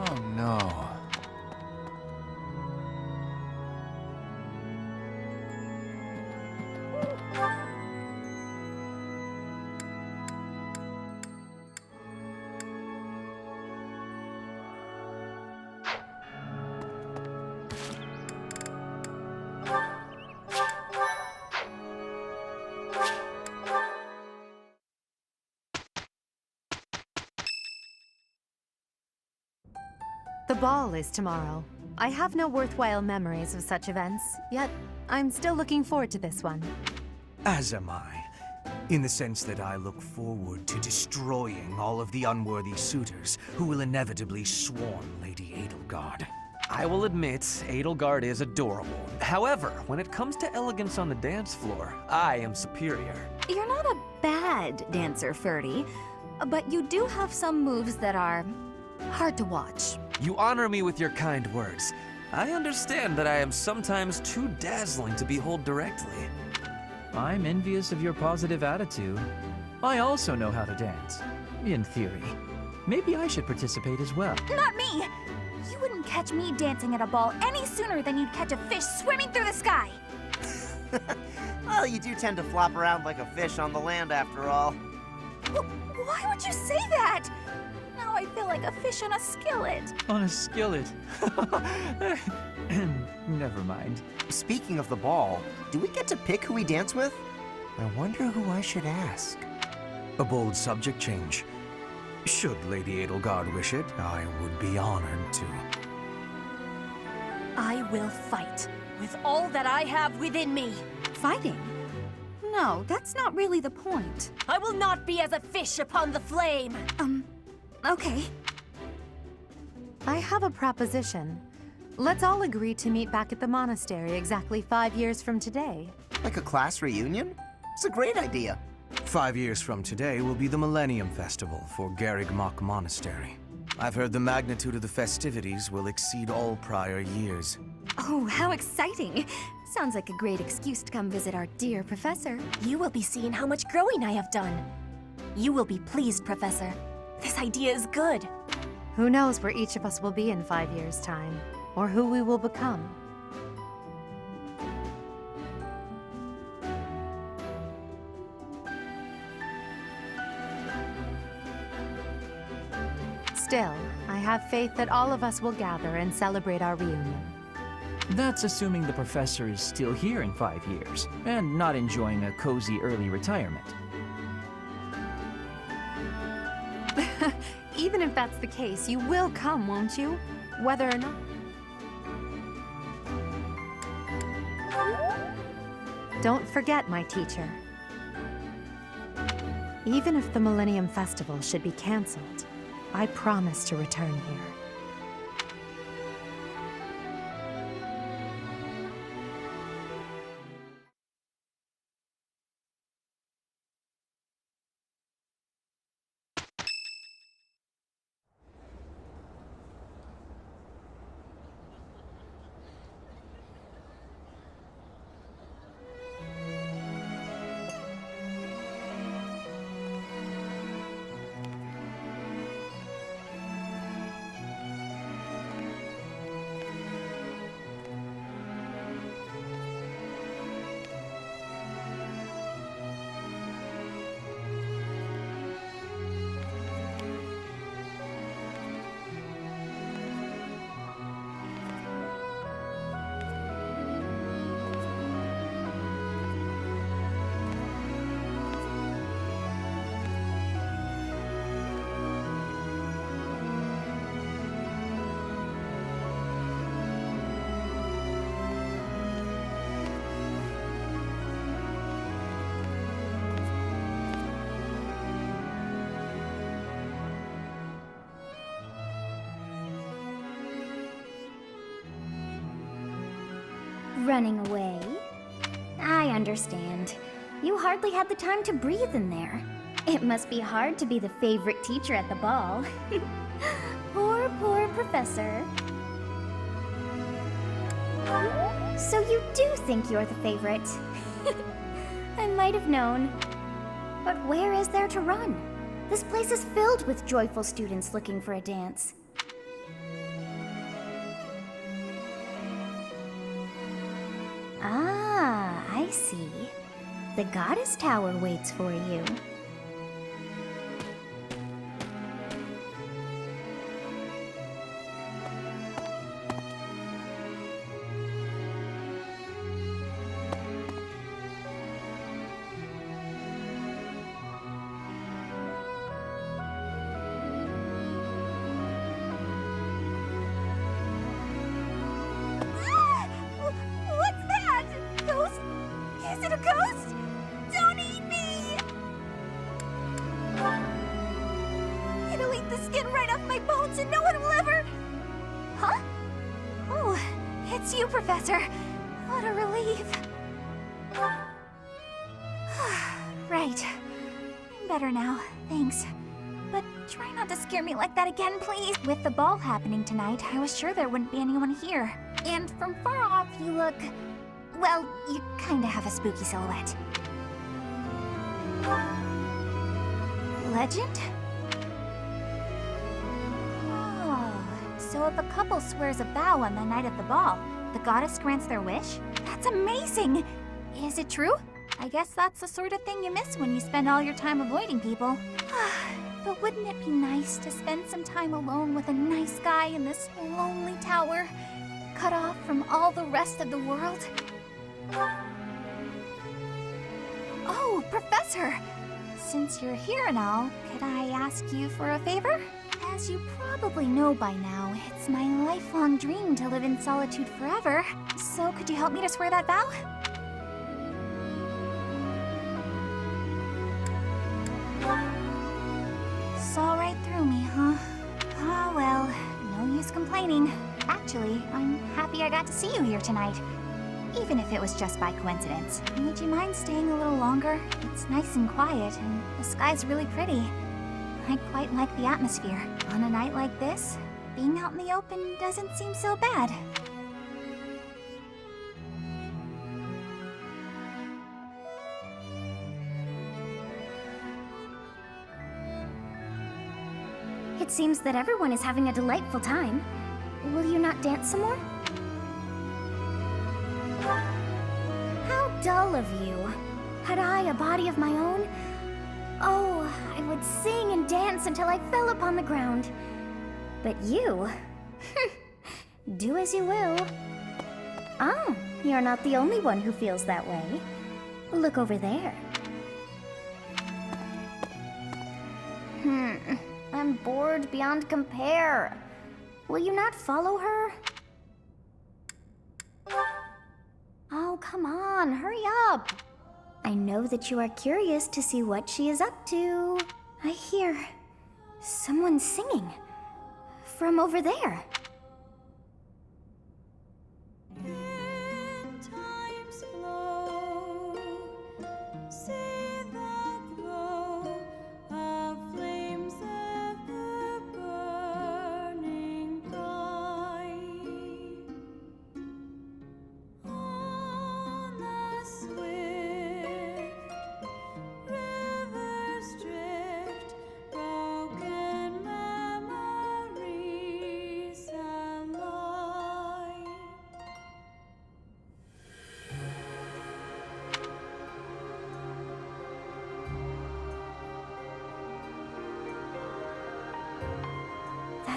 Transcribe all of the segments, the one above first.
Oh no. The ball is tomorrow. I have no worthwhile memories of such events, yet I'm still looking forward to this one. As am I, in the sense that I look forward to destroying all of the unworthy suitors who will inevitably swarm Lady Edelgard. I will admit, Edelgard is adorable. However, when it comes to elegance on the dance floor, I am superior. You're not a bad dancer, Ferdy, but you do have some moves that are hard to watch. You honor me with your kind words. I understand that I am sometimes too dazzling to behold directly. I'm envious of your positive attitude. I also know how to dance, in theory. Maybe I should participate as well. Not me! You wouldn't catch me dancing at a ball any sooner than you'd catch a fish swimming through the sky. Well, you do tend to flop around like a fish on the land after all. Why would you say that? Now I feel like a fish on a skillet. On a skillet. Never mind. Speaking of the ball, do we get to pick who we dance with? I wonder who I should ask. A bold subject change. Should Lady Edelgard wish it, I would be honored to. I will fight with all that I have within me. Fighting? No, that's not really the point. I will not be as a fish upon the flame. Okay. I have a proposition. Let's all agree to meet back at the monastery exactly 5 years from today. Like a class reunion? It's a great idea. 5 years from today will be the Millennium Festival for Garrigmach Monastery. I've heard the magnitude of the festivities will exceed all prior years. Oh, how exciting. Sounds like a great excuse to come visit our dear professor. You will be seeing how much growing I have done. You will be pleased, Professor. This idea is good. Who knows where each of us will be in 5 years' time, or who we will become. Still, I have faith that all of us will gather and celebrate our reunion. That's assuming the professor is still here in 5 years, and not enjoying a cozy early retirement. Even if that's the case, you will come, won't you? Whether or not... Don't forget, my teacher. Even if the Millennium Festival should be cancelled, I promise to return here. running away? I understand. You hardly had the time to breathe in there. It must be hard to be the favorite teacher at the ball. Poor professor. So you do think you're the favorite? I might have known. But where is there to run? This place is filled with joyful students looking for a dance. Ah, I see. The Goddess Tower waits for you. What's that? Ghost? Is it a ghost? Don't eat me! It'll eat the skin right off my bones and no one will ever... Huh? Oh, it's you, Professor. What a relief. Right. I'm better now, thanks. But try not to scare me like that again, please. With the ball happening tonight, I was sure there wouldn't be anyone here. And from far off, you look... well, you kinda have a spooky silhouette. Legend? Oh, so if a couple swears a vow on the night of the ball, the goddess grants their wish? That's amazing! Is it true? I guess that's the sort of thing you miss when you spend all your time avoiding people. But wouldn't it be nice to spend some time alone with a nice guy in this lonely tower, cut off from all the rest of the world? Oh, Professor! Since you're here and all, could I ask you for a favor? As you probably know by now, it's my lifelong dream to live in solitude forever. So could you help me to swear that vow? Saw right through me, huh? Oh well, no use complaining. Actually, I'm happy I got to see you here tonight. Even if it was just by coincidence. Would you mind staying a little longer? It's nice and quiet, and the sky's really pretty. I quite like the atmosphere. On a night like this, being out in the open doesn't seem so bad. It seems that everyone is having a delightful time. Will you not dance some more? How dull of you. Had I a body of my own? Oh, I would sing and dance until I fell upon the ground. But you... do as you will. Ah, you're not the only one who feels that way. Look over there. I'm bored beyond compare. Will you not follow her? Oh, come on, hurry up. I know that you are curious to see what she is up to. I hear someone singing from over there.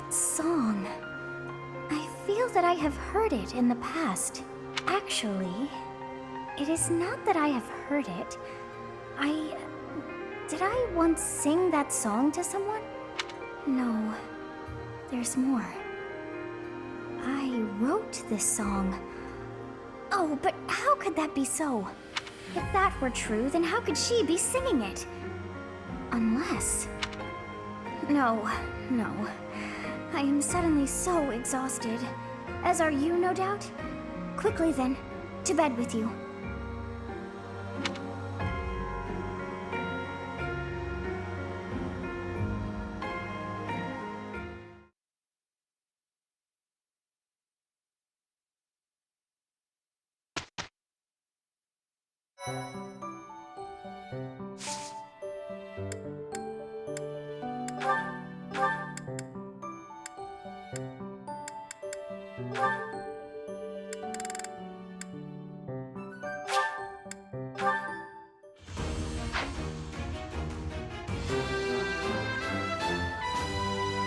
Song. I feel that I have heard it in the past. Actually, it is not that I have heard it. Did I once sing that song to someone? No, there's more. I wrote this song. Oh, but how could that be so? If that were true, then how could she be singing it? Unless... No. I am suddenly so exhausted. As are you, no doubt? Quickly then, to bed with you.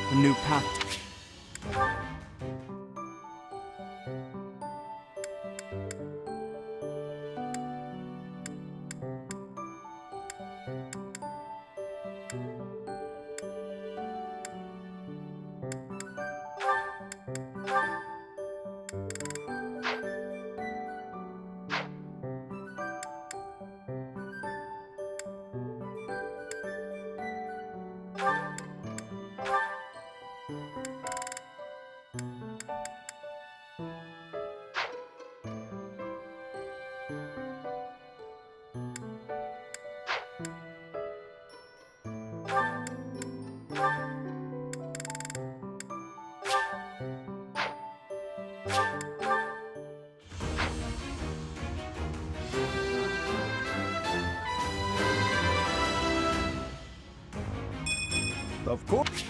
A new path. Of course.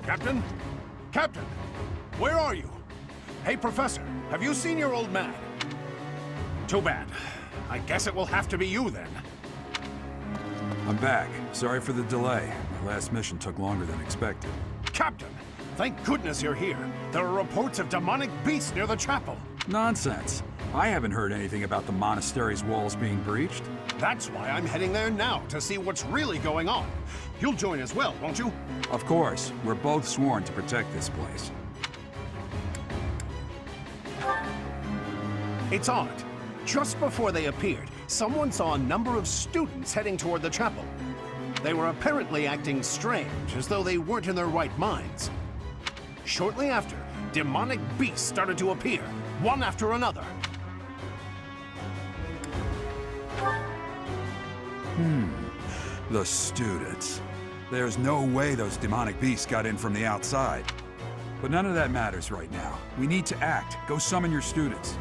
Captain? Captain! Where are you? Hey, Professor, have you seen your old man? Too bad. I guess it will have to be you then. I'm back. Sorry for the delay. My last mission took longer than expected. Captain! Thank goodness you're here. There are reports of demonic beasts near the chapel. Nonsense. I haven't heard anything about the monastery's walls being breached. That's why I'm heading there now, to see what's really going on. You'll join as well, won't you? Of course. We're both sworn to protect this place. It's odd. Just before they appeared, someone saw a number of students heading toward the chapel. They were apparently acting strange, as though they weren't in their right minds. Shortly after, demonic beasts started to appear, one after another. The students. There's no way those demonic beasts got in from the outside. But none of that matters right now. We need to act. Go summon your students.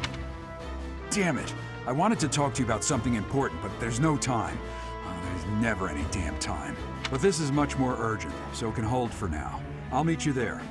Damn it. I wanted to talk to you about something important, but there's no time. Oh, there's never any damn time. But this is much more urgent, so it can hold for now. I'll meet you there.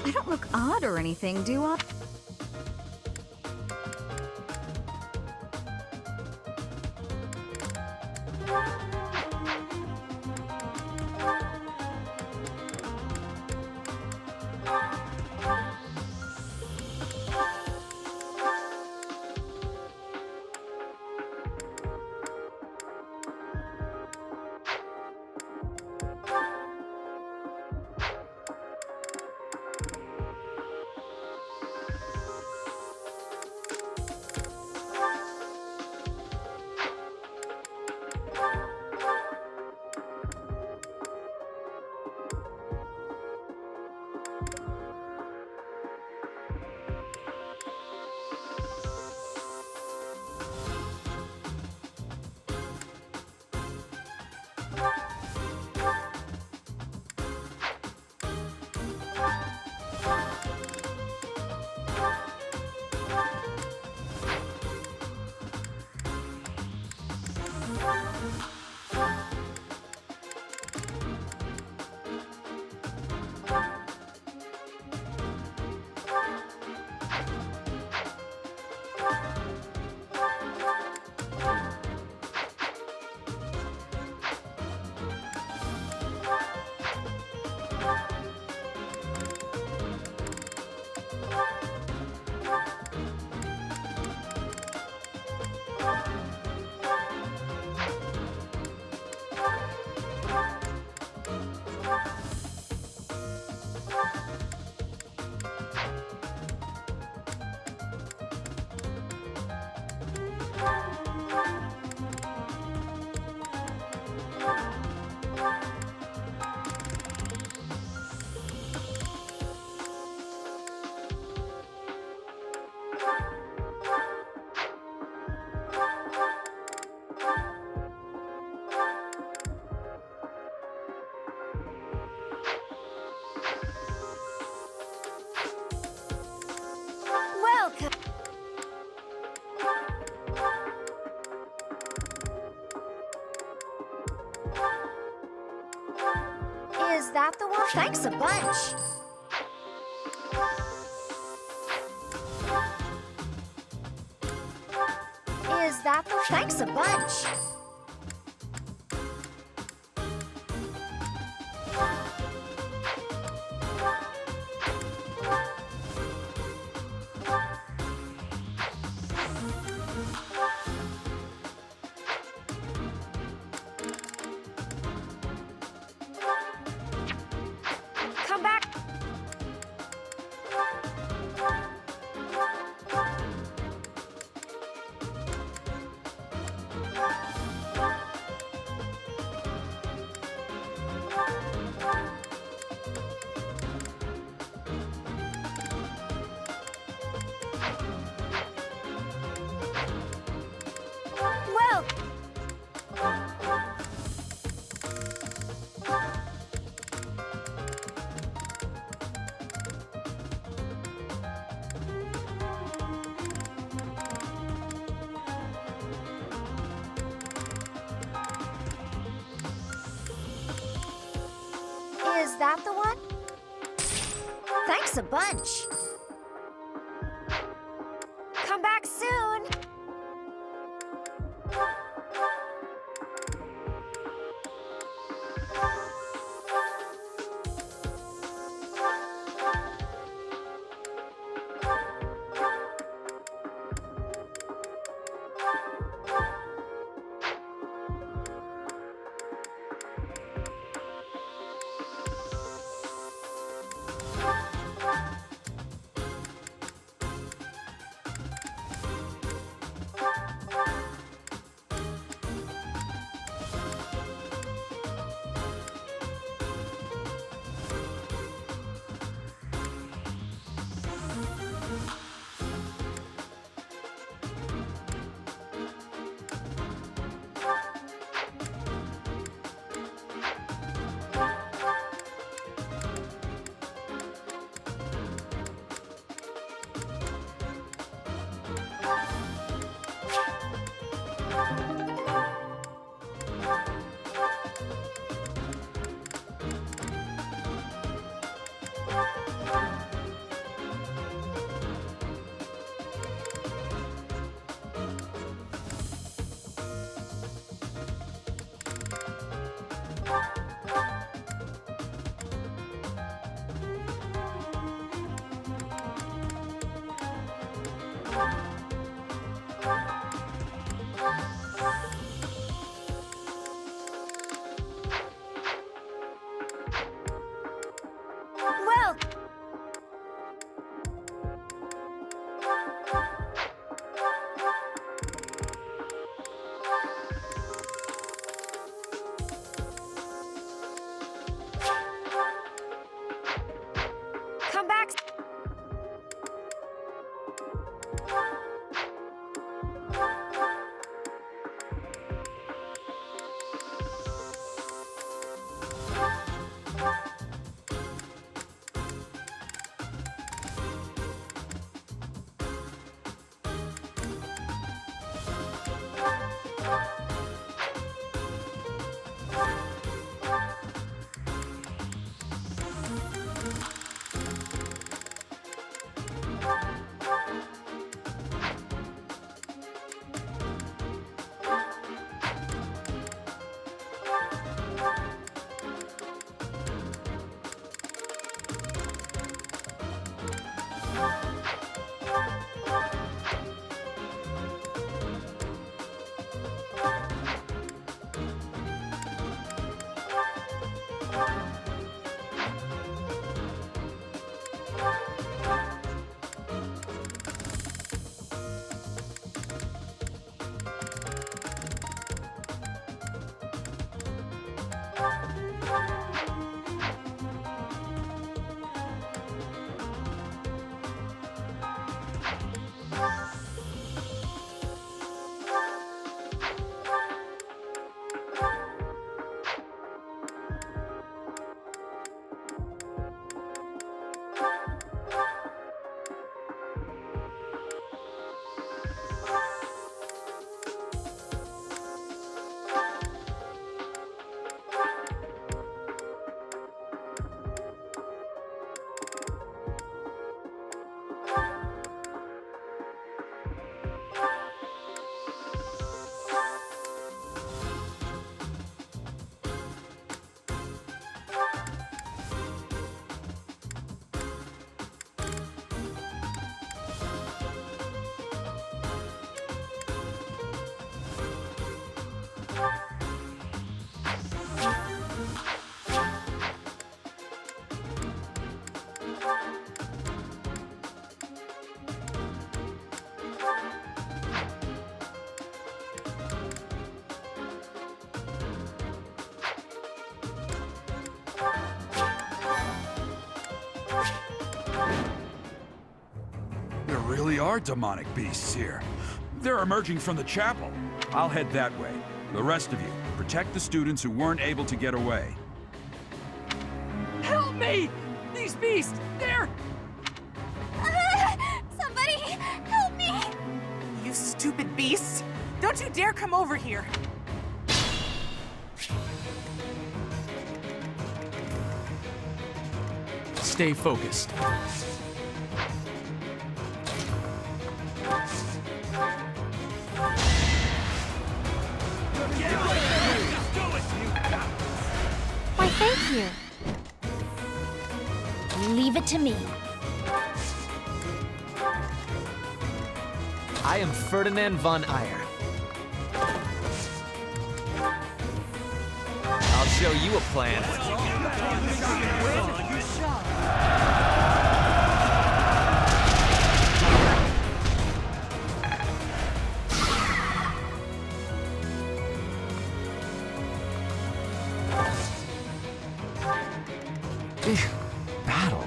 I don't look odd or anything, do I? that the one? Thanks a bunch. Is that the one? Thanks a bunch. Come back! Well, is that the one? Thanks a bunch. Come back soon! are demonic beasts here. They're emerging from the chapel. I'll head that way. The rest of you, protect the students who weren't able to get away. Help me! These beasts, they're... Somebody, help me! You stupid beasts! Don't you dare come over here! Stay focused. Why, thank you. Leave it to me. I am Ferdinand von Ayer. I'll show you a plan. Battle?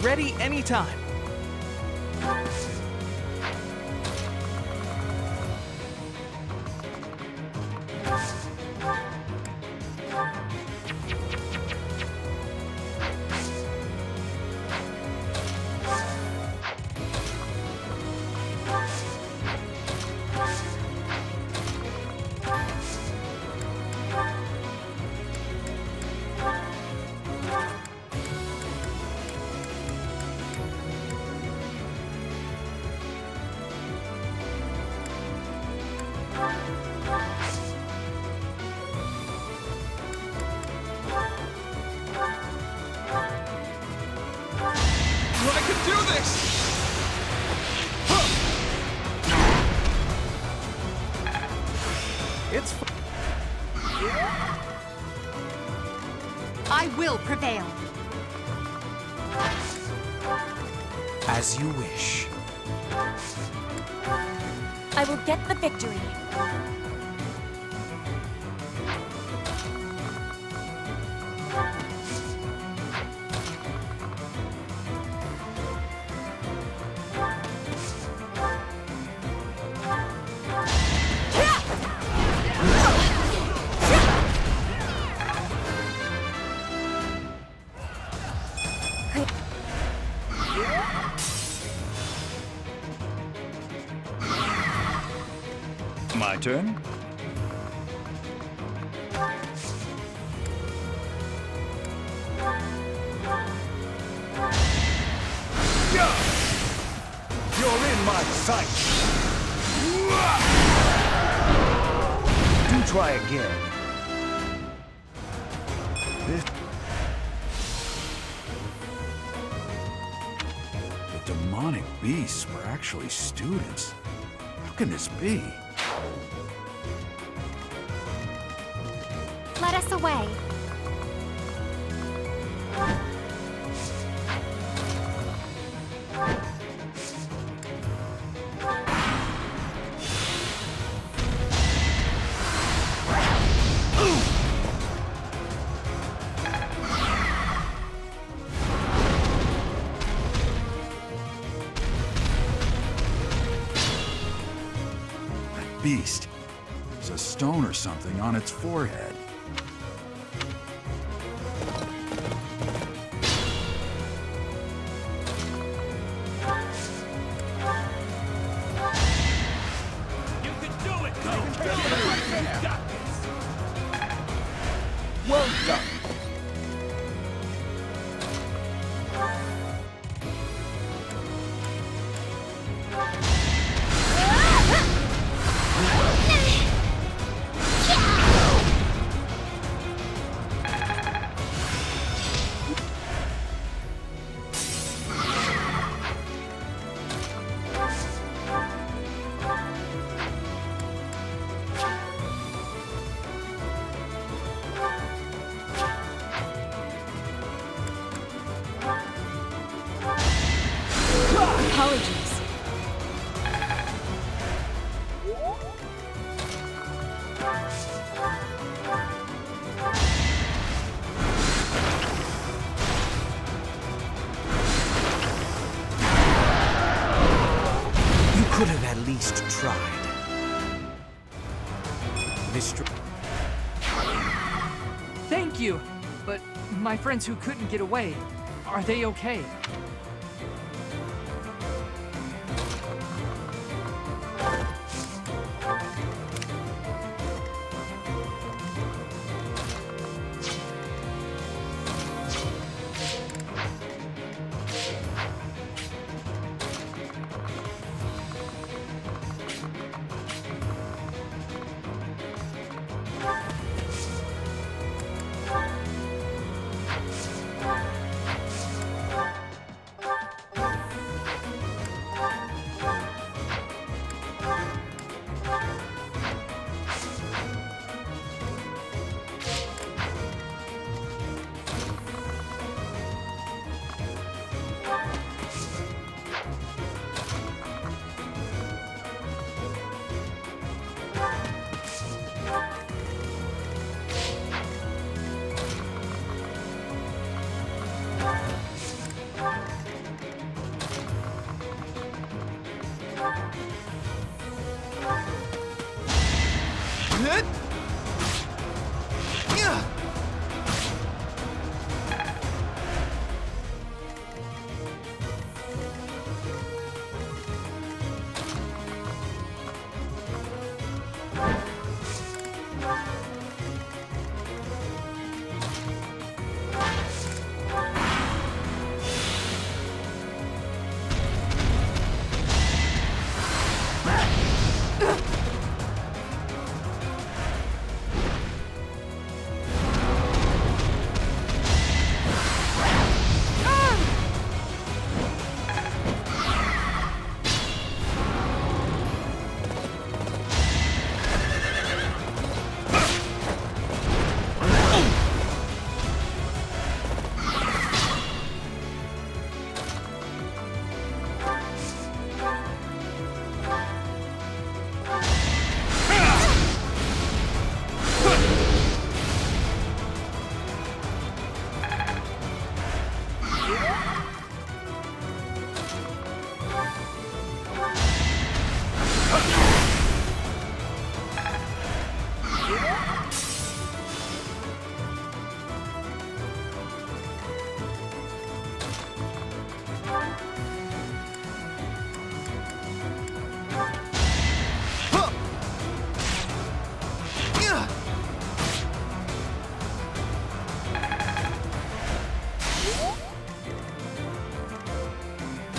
Ready anytime. I can do this! It's I will prevail. As you wish. I will get the victory. My turn? You're in my sight. Do try again. The demonic beasts were actually students. How can this be? Let us away. That beast. There's a stone or something on its forehead. Well done. Apologies. You could have at least tried. Thank you! But my friends who couldn't get away, are they okay?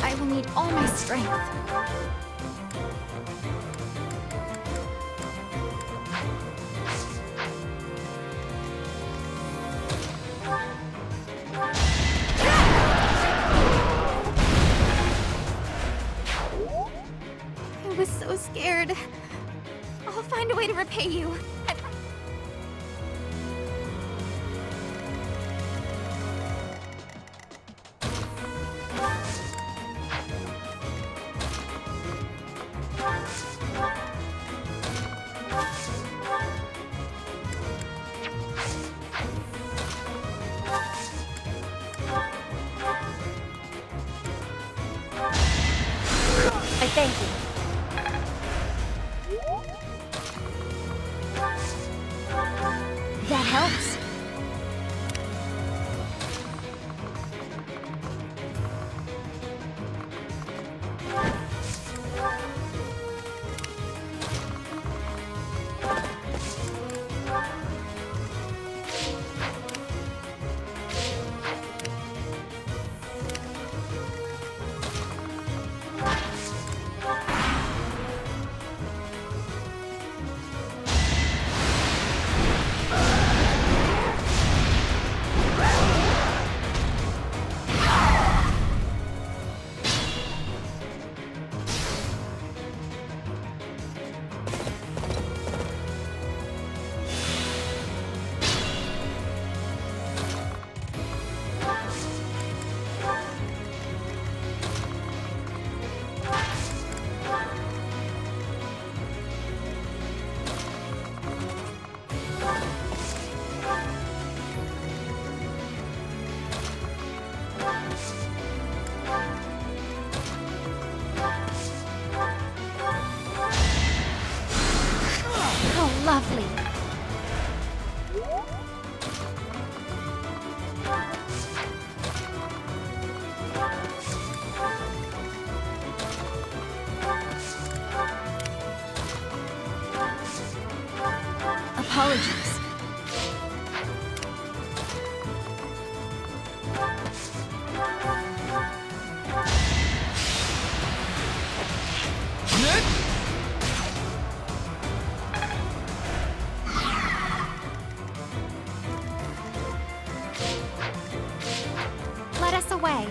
I will need all my strength. I was so scared. I'll find a way to repay you. I thank you. That helps. way.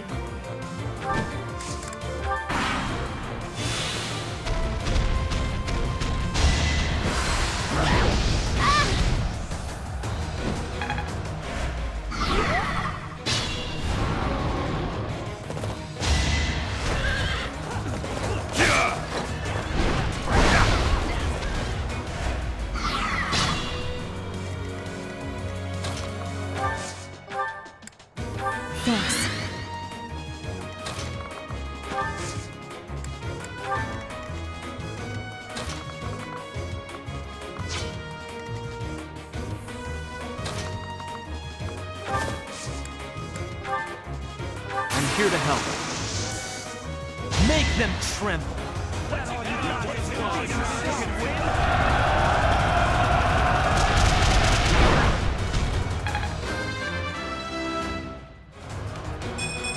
Thanks. I'm here to help. Make them tremble.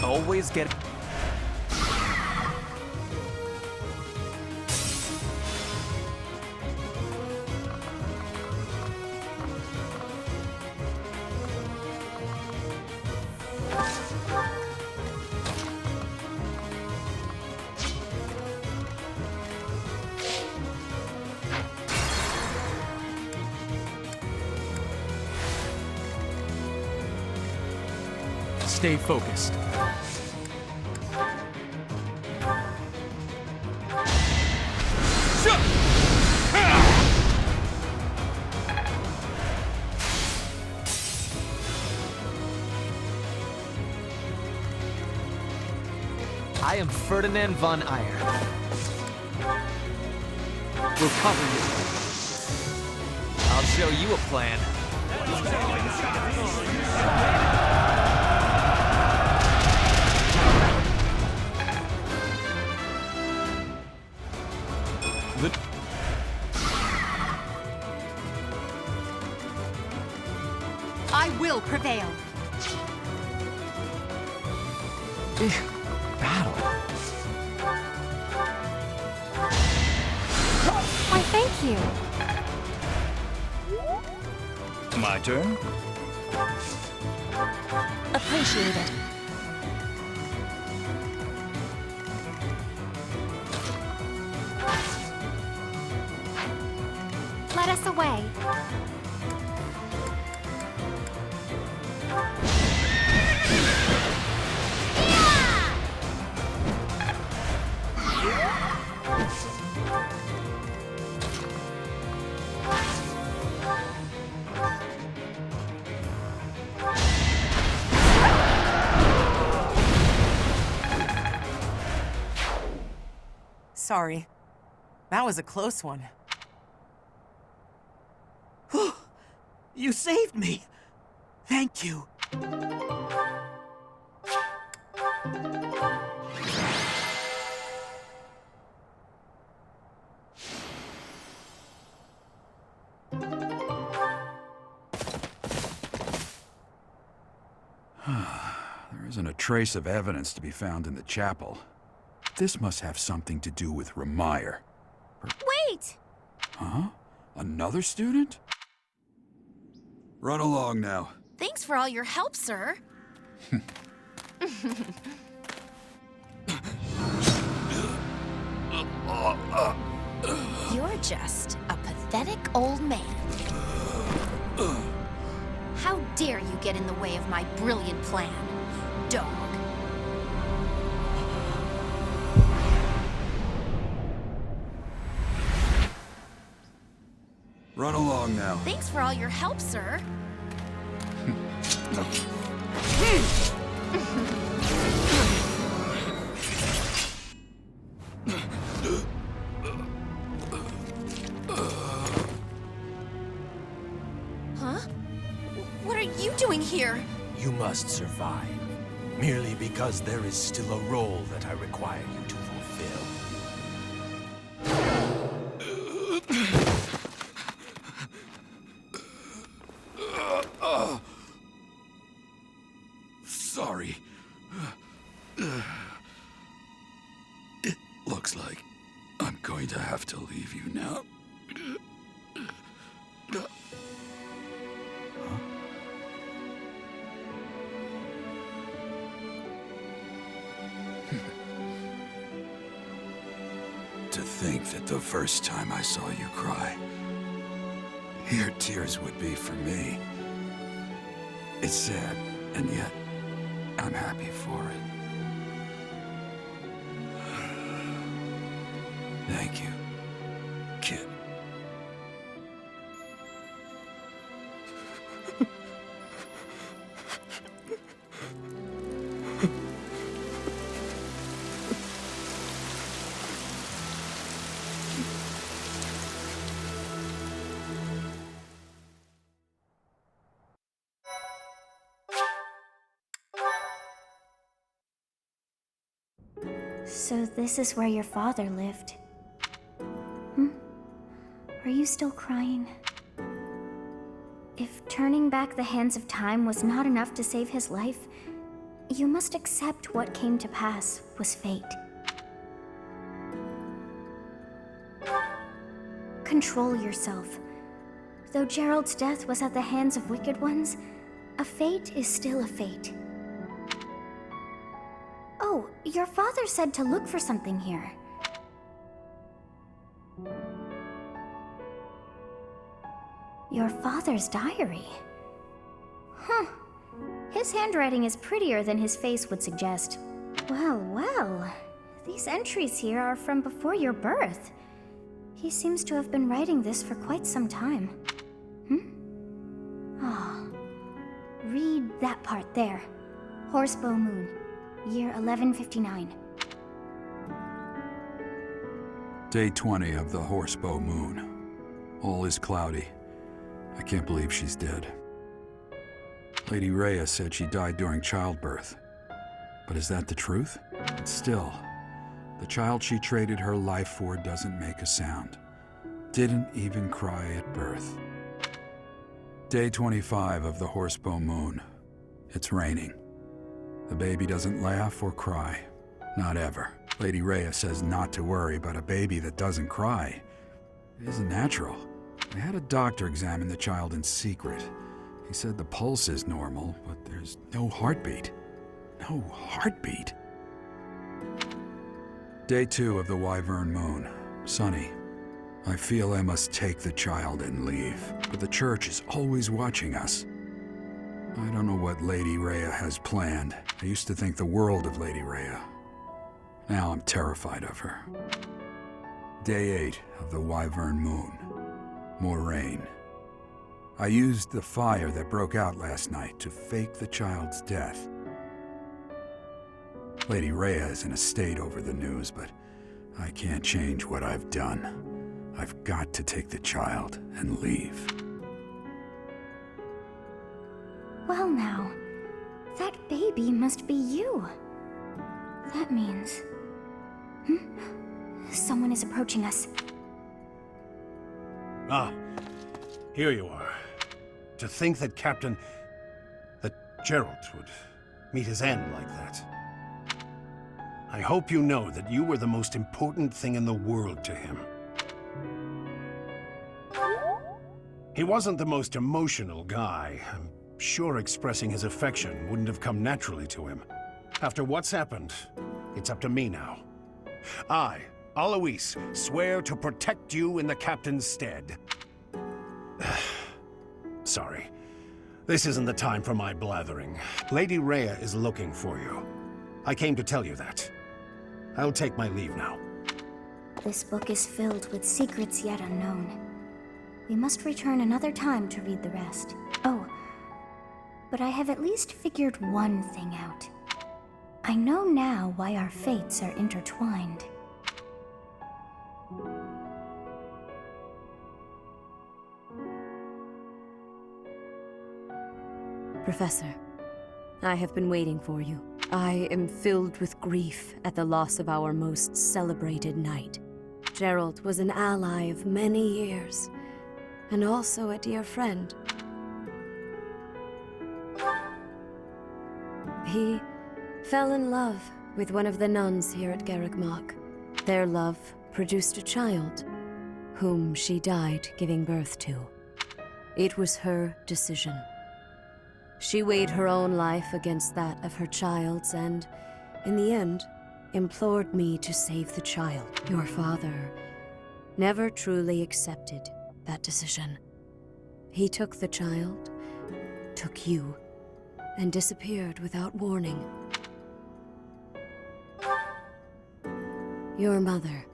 Always get. Stay focused. I am Ferdinand von Ayer. We'll cover you. I'll show you a plan. I will prevail. Battle. Why, thank you. My turn? Appreciate it. Let us away. Sorry. That was a close one. You saved me! Thank you! There isn't a trace of evidence to be found in the chapel. This must have something to do with Remire. Wait! Huh? Another student? Run along now. Thanks for all your help, sir. You're just a pathetic old man. How dare you get in the way of my brilliant plan, dog? Run along now. Thanks for all your help, sir. Huh? What are you doing here? You must survive, merely because there is still a role that I require you to fulfill. Sorry. It looks like I'm going to have to leave you now. think that the first time I saw you cry, your tears would be for me. It's sad, and yet I'm happy for it. Thank you, kid. So this is where your father lived. Are you still crying? If turning back the hands of time was not enough to save his life, you must accept what came to pass was fate. Control yourself. Though Gerald's death was at the hands of wicked ones, a fate is still a fate. Oh, your father said to look for something here. Your father's diary. Huh. His handwriting is prettier than his face would suggest. Well, well. These entries here are from before your birth. He seems to have been writing this for quite some time. Read that part there. Horsebow Moon, year 1159. Day 20 of the Horsebow Moon. All is cloudy. I can't believe she's dead. Lady Rhea said she died during childbirth. But is that the truth? Still, the child she traded her life for doesn't make a sound. Didn't even cry at birth. Day 25 of the Horsebow Moon. It's raining. The baby doesn't laugh or cry. Not ever. Lady Rhea says not to worry about a baby that doesn't cry. It isn't natural. I had a doctor examine the child in secret. He said the pulse is normal, but there's no heartbeat. No heartbeat. Day 2 of the Wyvern Moon. Sunny. I feel I must take the child and leave, but the church is always watching us. I don't know what Lady Rhea has planned. I used to think the world of Lady Rhea. Now I'm terrified of her. Day 8 of the Wyvern Moon. More rain. I used the fire that broke out last night to fake the child's death. Lady Rhea is in a state over the news, but I can't change what I've done. I've got to take the child and leave. Well now, that baby must be you. That means... Someone is approaching us. Ah, here you are. To think that that Gerald would meet his end like that. I hope you know that you were the most important thing in the world to him. He wasn't the most emotional guy. I'm sure expressing his affection wouldn't have come naturally to him. After what's happened, it's up to me now. I, Alois, swear to protect you in the captain's stead. Sorry. This isn't the time for my blathering. Lady Rhea is looking for you. I came to tell you that. I'll take my leave now. This book is filled with secrets yet unknown. We must return another time to read the rest. Oh, but I have at least figured one thing out. I know now why our fates are intertwined. Professor, I have been waiting for you. I am filled with grief at the loss of our most celebrated knight. Gerald was an ally of many years, and also a dear friend. He fell in love with one of the nuns here at Garreg-Mach. Their love produced a child, whom she died giving birth to. It was her decision. She weighed her own life against that of her child's and, in the end, implored me to save the child. Your father never truly accepted that decision. He took the child, took you, and disappeared without warning. Your mother,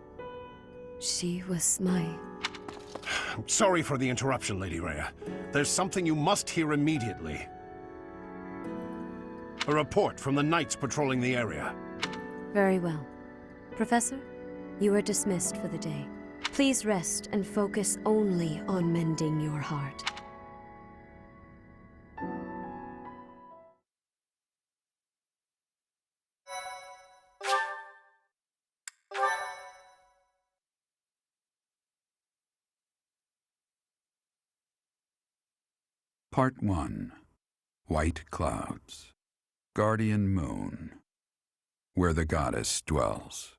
she was my... Sorry for the interruption, Lady Rhea. There's something you must hear immediately. A report from the knights patrolling the area. Very well. Professor, you are dismissed for the day. Please rest and focus only on mending your heart. Part 1. White Clouds. Guardian Moon. Where the goddess dwells.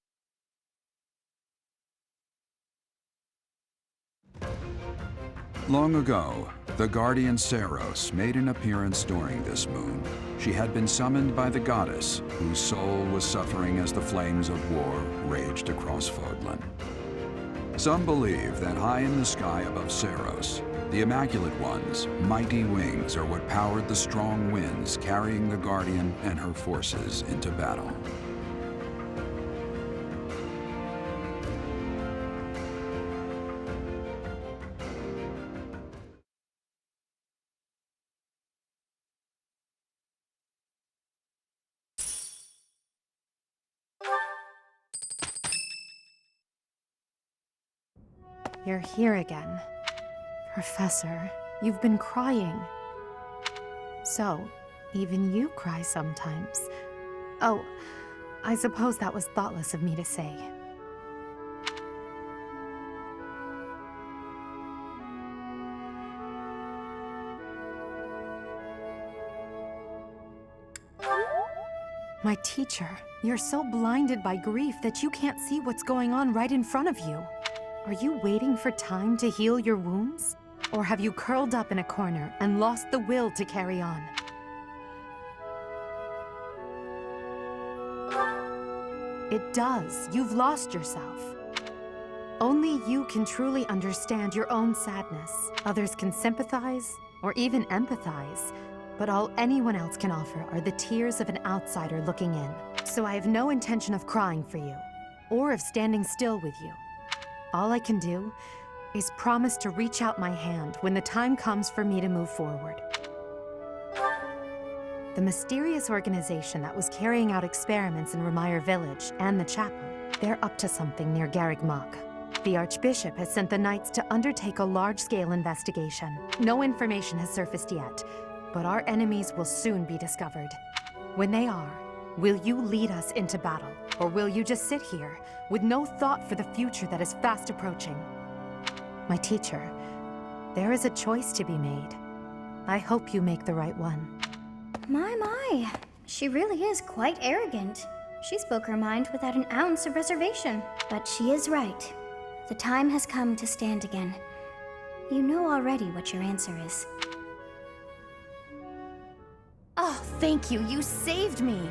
Long ago, the guardian Seiros made an appearance during this moon. She had been summoned by the goddess, whose soul was suffering as the flames of war raged across Fodlan. Some believe that high in the sky above Seiros, the Immaculate One's mighty wings are what powered the strong winds carrying the Guardian and her forces into battle. You're here again. Professor, you've been crying. So, even you cry sometimes. Oh, I suppose that was thoughtless of me to say. My teacher, you're so blinded by grief that you can't see what's going on right in front of you. Are you waiting for time to heal your wounds? Or have you curled up in a corner and lost the will to carry on? It does. You've lost yourself. Only you can truly understand your own sadness. Others can sympathize, or even empathize, but all anyone else can offer are the tears of an outsider looking in. So I have no intention of crying for you, or of standing still with you. All I can do is promise to reach out my hand when the time comes for me to move forward. The mysterious organization that was carrying out experiments in Remire Village and the chapel, they're up to something near Garreg Mach. The Archbishop has sent the Knights to undertake a large-scale investigation. No information has surfaced yet, but our enemies will soon be discovered. When they are, will you lead us into battle, or will you just sit here with no thought for the future that is fast approaching? My teacher, there is a choice to be made. I hope you make the right one. My. She really is quite arrogant. She spoke her mind without an ounce of reservation. But she is right. The time has come to stand again. You know already what your answer is. Oh, thank you. You saved me.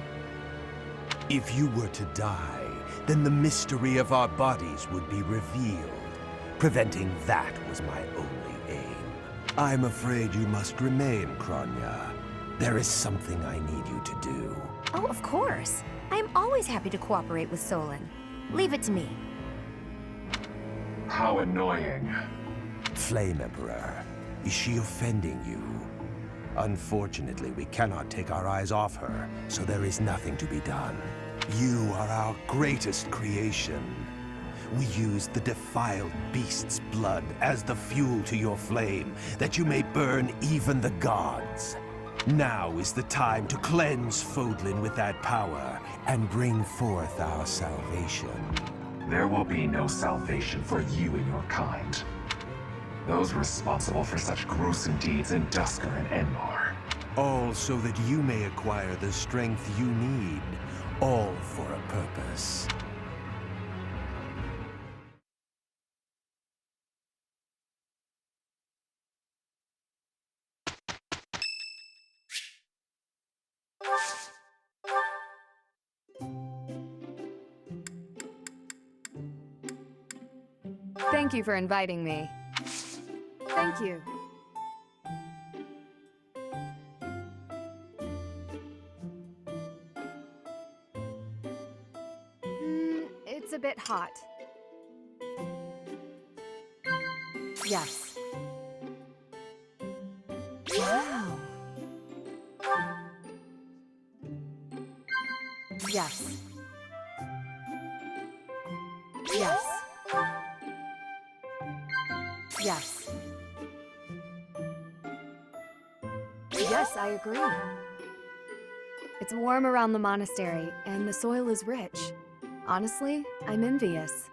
If you were to die, then the mystery of our bodies would be revealed. Preventing that was my only aim. I'm afraid you must remain, Kronya. There is something I need you to do. Oh, of course. I am always happy to cooperate with Solon. Leave it to me. How annoying. Flame Emperor, is she offending you? Unfortunately, we cannot take our eyes off her, so there is nothing to be done. You are our greatest creation. We use the defiled beast's blood as the fuel to your flame, that you may burn even the gods. Now is the time to cleanse Fodlan with that power and bring forth our salvation. There will be no salvation for you and your kind. Those responsible for such gruesome deeds in Dusker and Enmar. All so that you may acquire the strength you need, all for a purpose. Thank you for inviting me. Thank you. It's a bit hot. Yes. Wow. Yes. Yes. Yes. Yes, I agree. It's warm around the monastery, and the soil is rich. Honestly, I'm envious.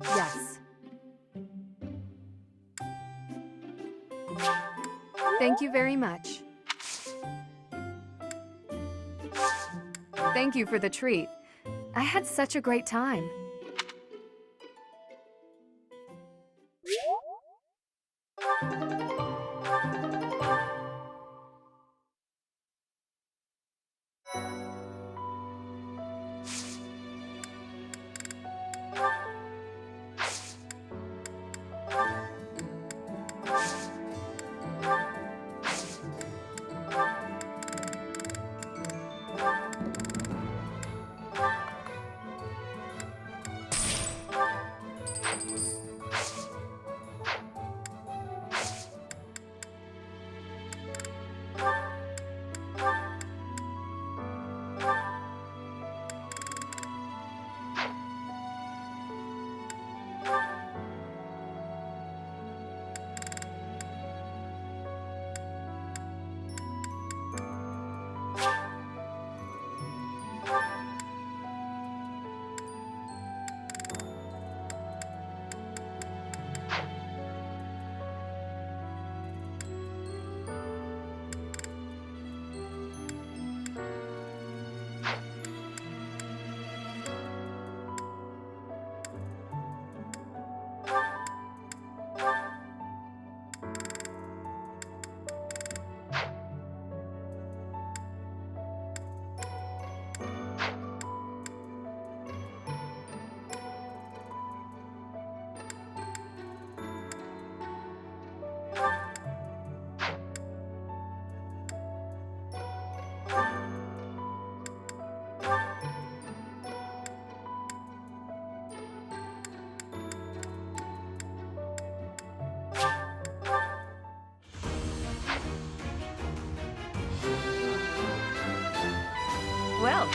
Yes. Thank you very much. Thank you for the treat. I had such a great time. Well.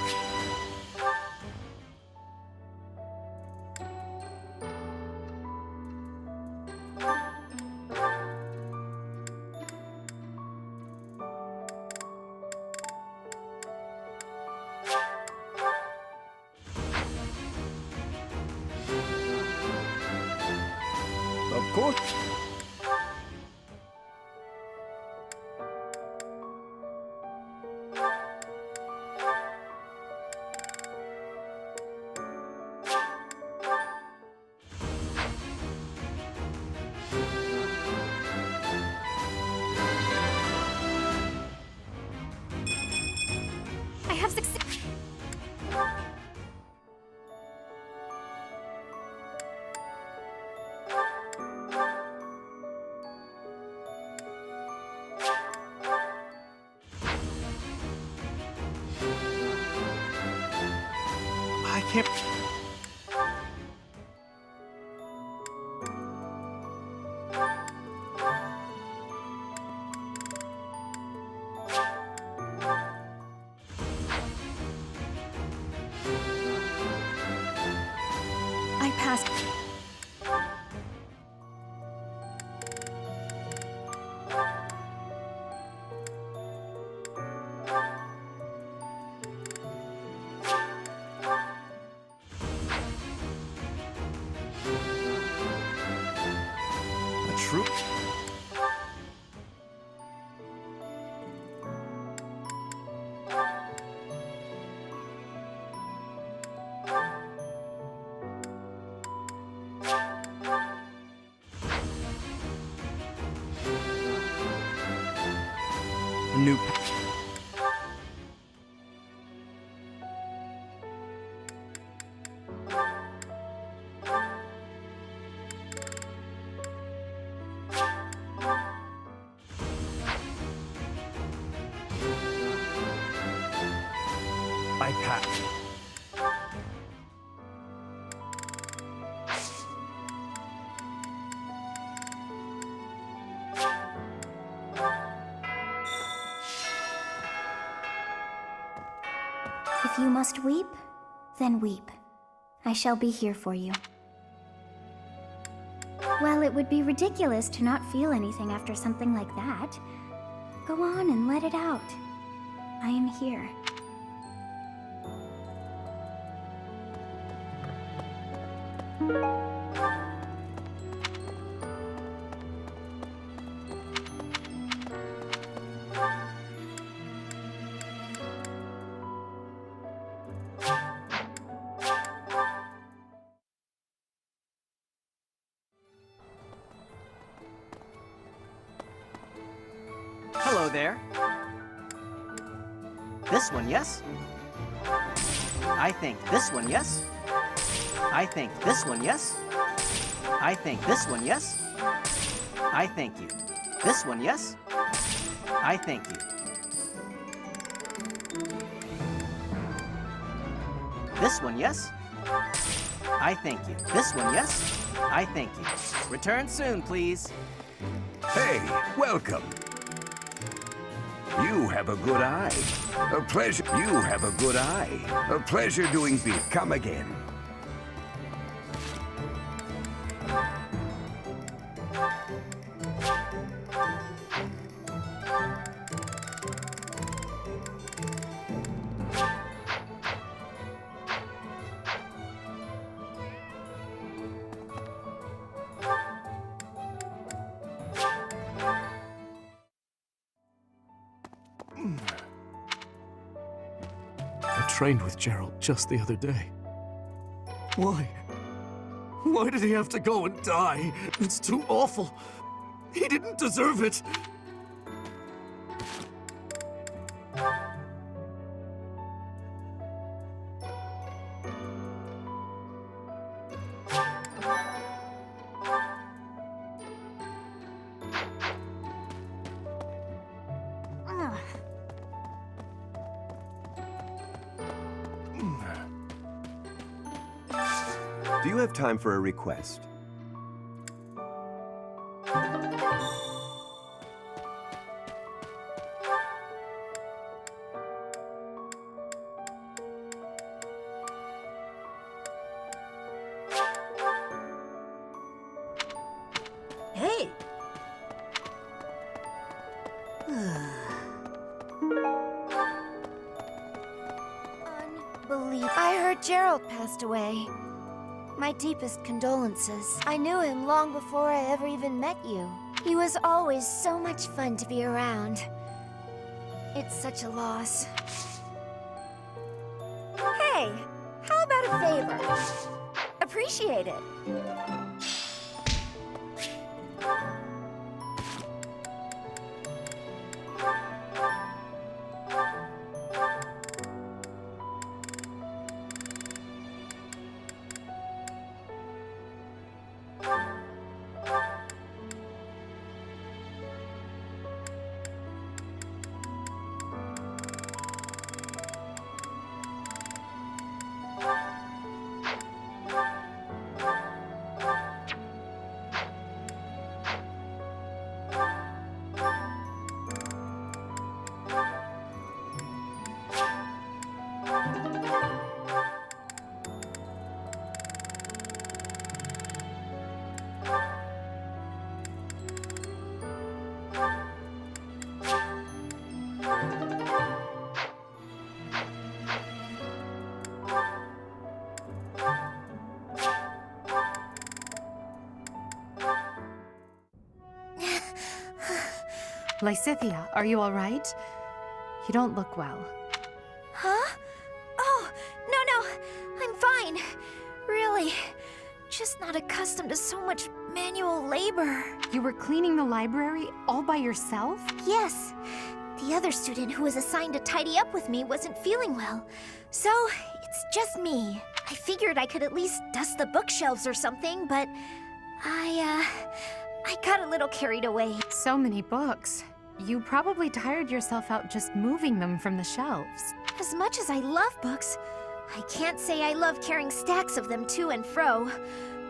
Of course. I have succeeded. I can't. I passed. A troop? new iPad. If you must weep, then weep. I shall be here for you. Well, it would be ridiculous to not feel anything after something like that. Go on and let it out. I am here. Hello there. This one, yes? I think this one, yes? I think this one, yes? I think this one, yes? I thank you. This one, yes? I thank you. This one, yes? I thank you. This one, yes? I thank you. Return soon, please. Hey, welcome. You have a good eye. A pleasure. You have a good eye. A pleasure doing beat. Come again. I trained with Gerald just the other day. Why? Why did he have to go and die? It's too awful. He didn't deserve it. Do you have time for a request? Hey! Unbelievable. I heard Gerald passed away. My deepest condolences. I knew him long before I ever even met you. He was always so much fun to be around. It's such a loss. Hey, how about a favor? Appreciate it. Lysithia, are you all right? You don't look well. Huh? Oh, no, I'm fine. Really. Just not accustomed to so much manual labor. You were cleaning the library all by yourself? Yes. The other student who was assigned to tidy up with me wasn't feeling well, so it's just me. I figured I could at least dust the bookshelves or something, but I got a little carried away. So many books. You probably tired yourself out just moving them from the shelves. As much as I love books, I can't say I love carrying stacks of them to and fro.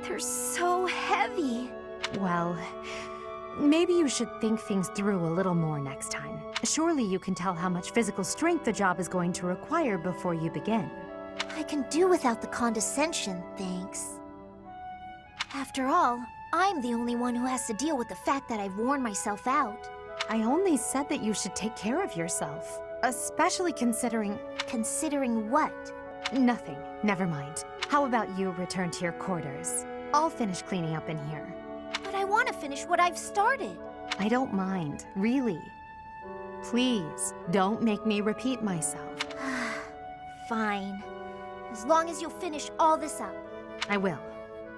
They're so heavy. Well, maybe you should think things through a little more next time. Surely you can tell how much physical strength the job is going to require before you begin. I can do without the condescension, thanks. After all, I'm the only one who has to deal with the fact that I've worn myself out. I only said that you should take care of yourself. Especially considering... Considering what? Nothing. Never mind. How about you return to your quarters? I'll finish cleaning up in here. But I want to finish what I've started. I don't mind, really. Please, don't make me repeat myself. Fine. As long as you'll finish all this up. I will.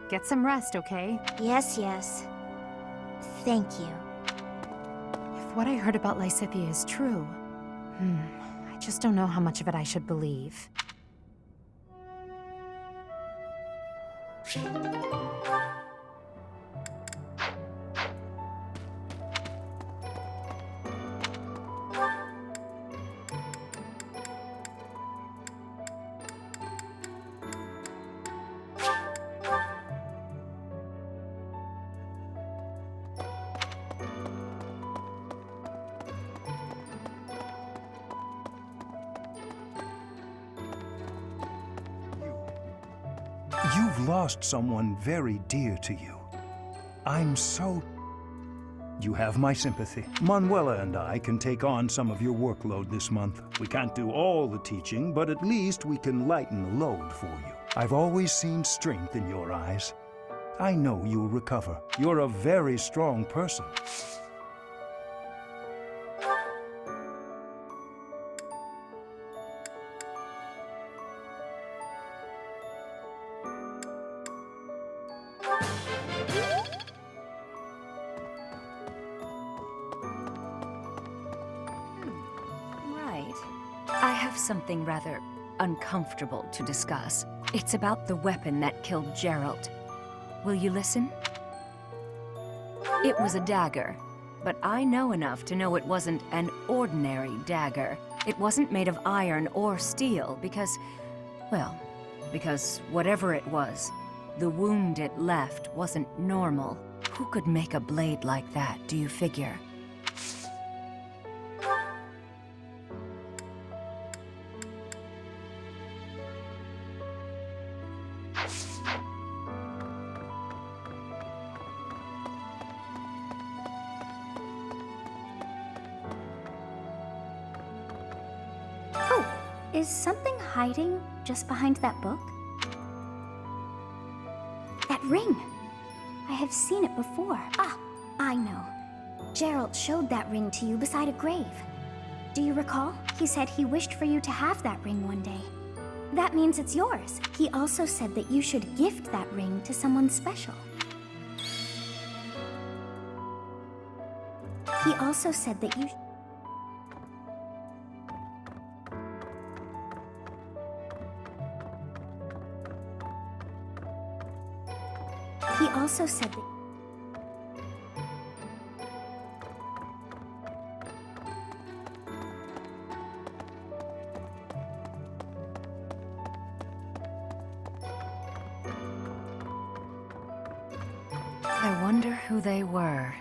Get some rest, okay? Yes, yes. Thank you. If what I heard about Lysithea is true, I just don't know how much of it I should believe. You've lost someone very dear to you. I'm so... You have my sympathy. Manuela and I can take on some of your workload this month. We can't do all the teaching, but at least we can lighten the load for you. I've always seen strength in your eyes. I know you'll recover. You're a very strong person. Something rather uncomfortable to discuss. It's about the weapon that killed Gerald. Will you listen? It was a dagger, but I know enough to know it wasn't an ordinary dagger. It wasn't made of iron or steel because, well, because whatever it was, the wound it left wasn't normal. Who could make a blade like that, do you figure? Is something hiding just behind that book? That ring! I have seen it before. Ah, I know. Gerald showed that ring to you beside a grave. Do you recall? He said he wished for you to have that ring one day. That means it's yours. He also said that you should gift that ring to someone special. He also said that you... He also said that... I wonder who they were.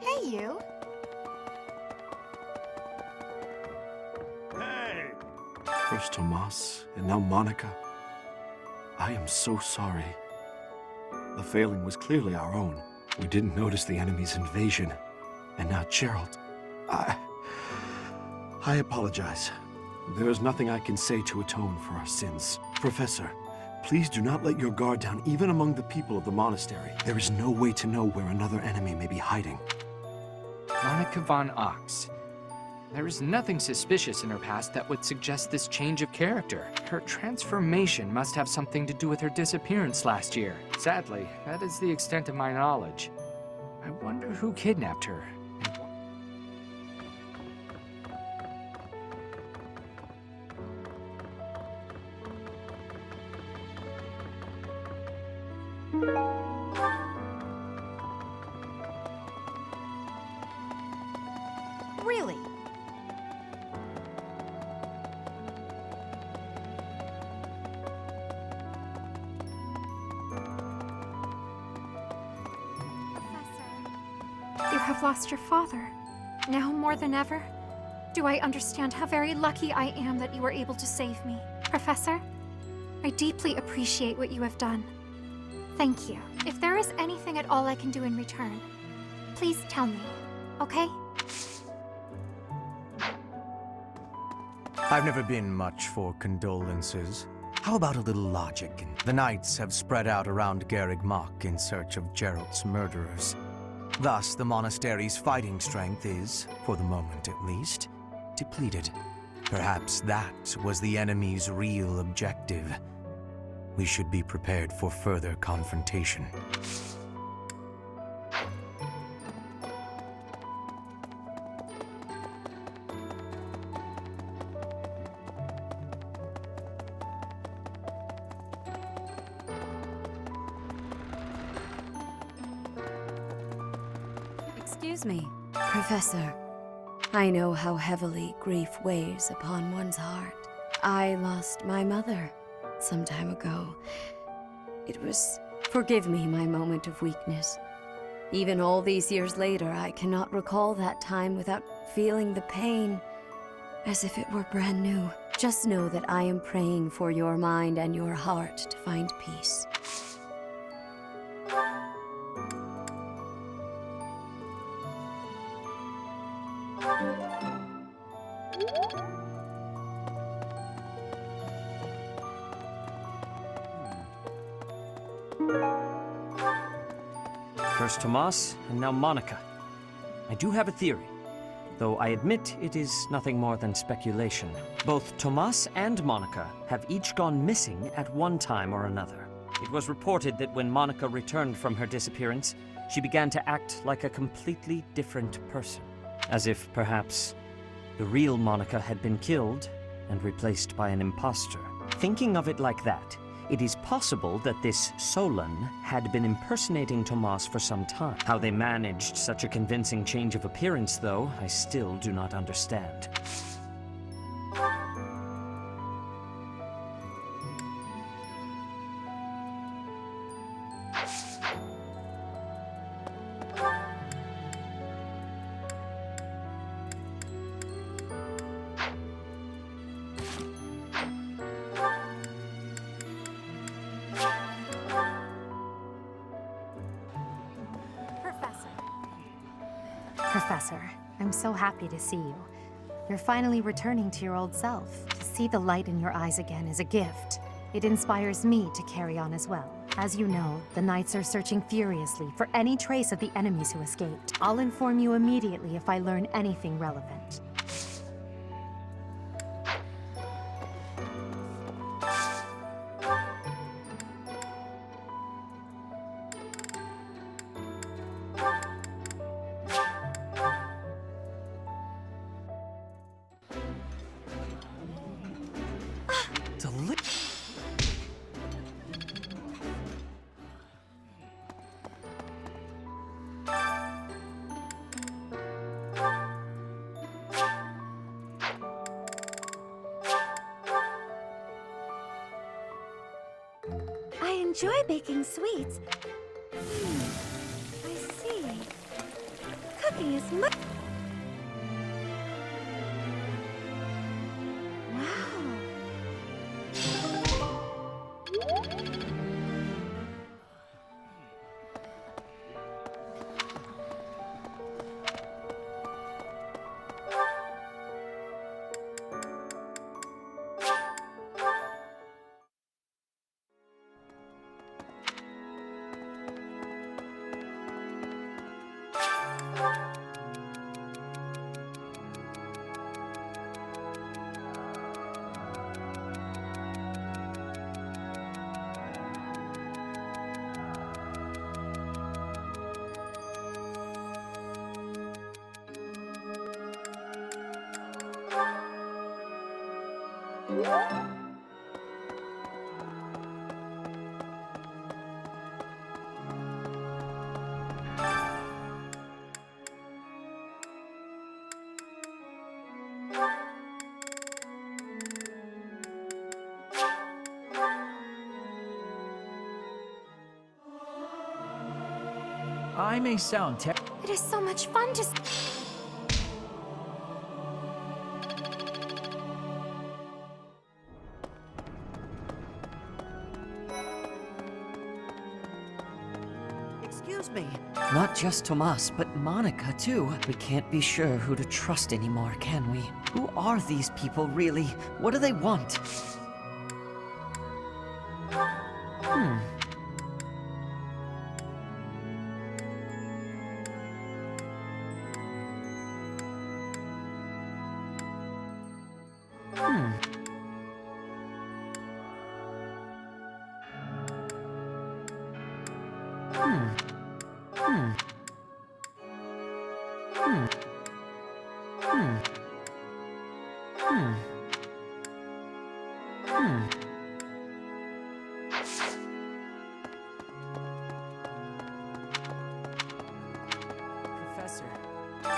Hey, you. First Tomas, and now Monica. I am so sorry. The failing was clearly our own. We didn't notice the enemy's invasion. And now Gerald. I apologize. There is nothing I can say to atone for our sins. Professor, Please do not let your guard down, even among the people of the monastery. There is no way to know where another enemy may be hiding. Monica von Ox. There is nothing suspicious in her past that would suggest this change of character. Her transformation must have something to do with her disappearance last year. Sadly, that is the extent of my knowledge. I wonder who kidnapped her. Really? You have lost your father. Now more than ever, do I understand how very lucky I am that you were able to save me. Professor, I deeply appreciate what you have done. Thank you. If there is anything at all I can do in return, please tell me, okay? I've never been much for condolences. How about a little logic? The knights have spread out around Garreg Mach in search of Geralt's murderers. Thus, the monastery's fighting strength is, for the moment at least, depleted. Perhaps that was the enemy's real objective. We should be prepared for further confrontation. Excuse me, Professor. I know how heavily grief weighs upon one's heart. I lost my mother some time ago. It was... Forgive me my moment of weakness. Even all these years later, I cannot recall that time without feeling the pain as if it were brand new. Just know that I am praying for your mind and your heart to find peace. First Tomas, and now Monica. I do have a theory, though I admit it is nothing more than speculation. Both Tomas and Monica have each gone missing at one time or another. It was reported that when Monica returned from her disappearance, she began to act like a completely different person. As if, perhaps, the real Monica had been killed and replaced by an imposter. Thinking of it like that, it is possible that this Solon had been impersonating Tomas for some time. How they managed such a convincing change of appearance, though, I still do not understand. Professor, I'm so happy to see you. You're finally returning to your old self. To see the light in your eyes again is a gift. It inspires me to carry on as well. As you know, the Knights are searching furiously for any trace of the enemies who escaped. I'll inform you immediately if I learn anything relevant. I enjoy baking sweets. I see. Cooking is much... I may sound It is so much fun to... Excuse me. Not just Tomas, but Monica, too. We can't be sure who to trust anymore, can we? Who are these people, really? What do they want?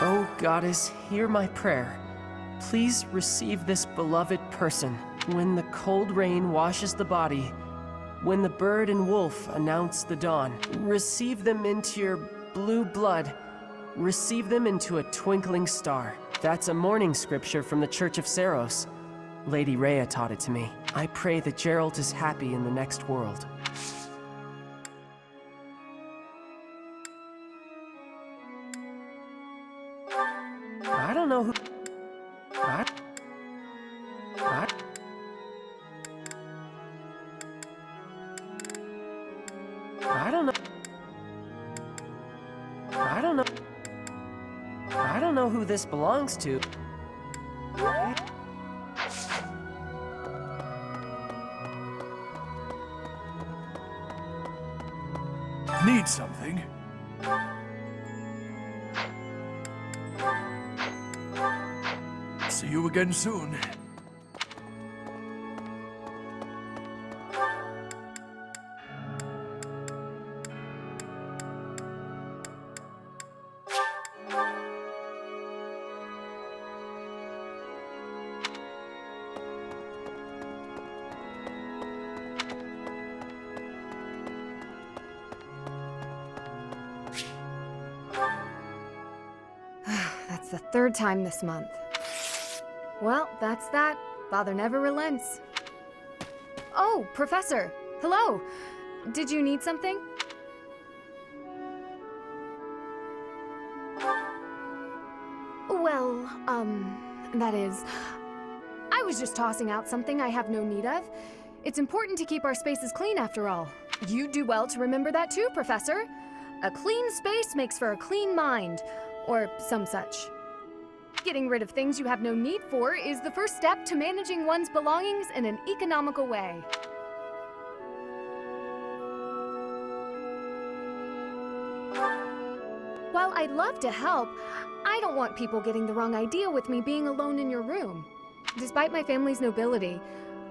Oh, Goddess, hear my prayer. Please receive this beloved person. When the cold rain washes the body, when the bird and wolf announce the dawn, receive them into your blue blood. Receive them into a twinkling star. That's a morning scripture from the Church of Saros. Lady Rhea taught it to me. I pray that Geralt is happy in the next world. I don't know who... I don't know... I don't know who this belongs to. Need something? See you again soon. That's the third time this month. Well, that's that. Father never relents. Oh, Professor! Hello! Did you need something? Well, that is... I was just tossing out something I have no need of. It's important to keep our spaces clean after all. You do well to remember that too, Professor. A clean space makes for a clean mind, or some such. Getting rid of things you have no need for is the first step to managing one's belongings in an economical way. While I'd love to help, I don't want people getting the wrong idea with me being alone in your room. Despite my family's nobility,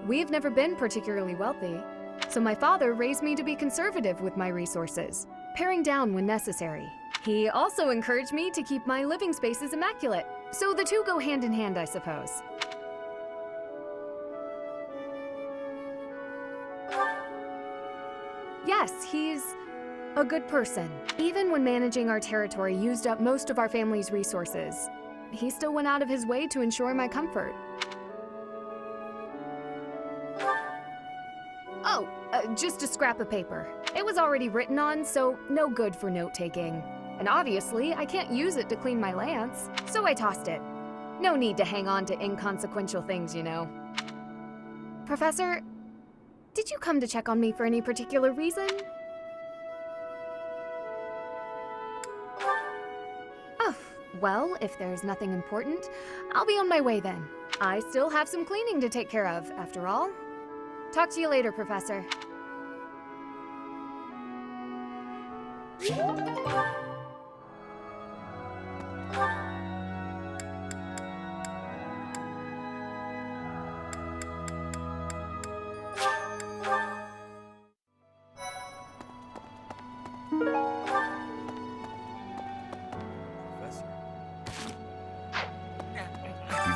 we've never been particularly wealthy, so my father raised me to be conservative with my resources, paring down when necessary. He also encouraged me to keep my living spaces immaculate, so the two go hand in hand, I suppose. Yes, he's a good person. Even when managing our territory used up most of our family's resources, he still went out of his way to ensure my comfort. Oh, just a scrap of paper. It was already written on, so no good for note-taking. And obviously, I can't use it to clean my lance, so I tossed it. No need to hang on to inconsequential things, you know. Professor, did you come to check on me for any particular reason? Oh, well, if there's nothing important, I'll be on my way then. I still have some cleaning to take care of, after all. Talk to you later, Professor.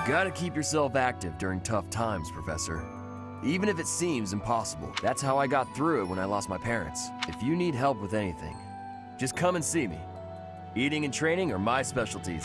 gotta keep yourself active during tough times, Professor. Even if it seems impossible. That's how I got through it when I lost my parents. If you need help with anything, just come and see me. Eating and training are my specialties.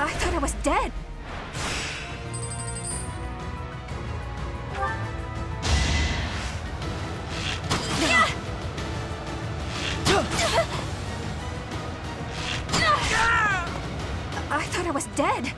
I thought I was dead. I thought I was dead.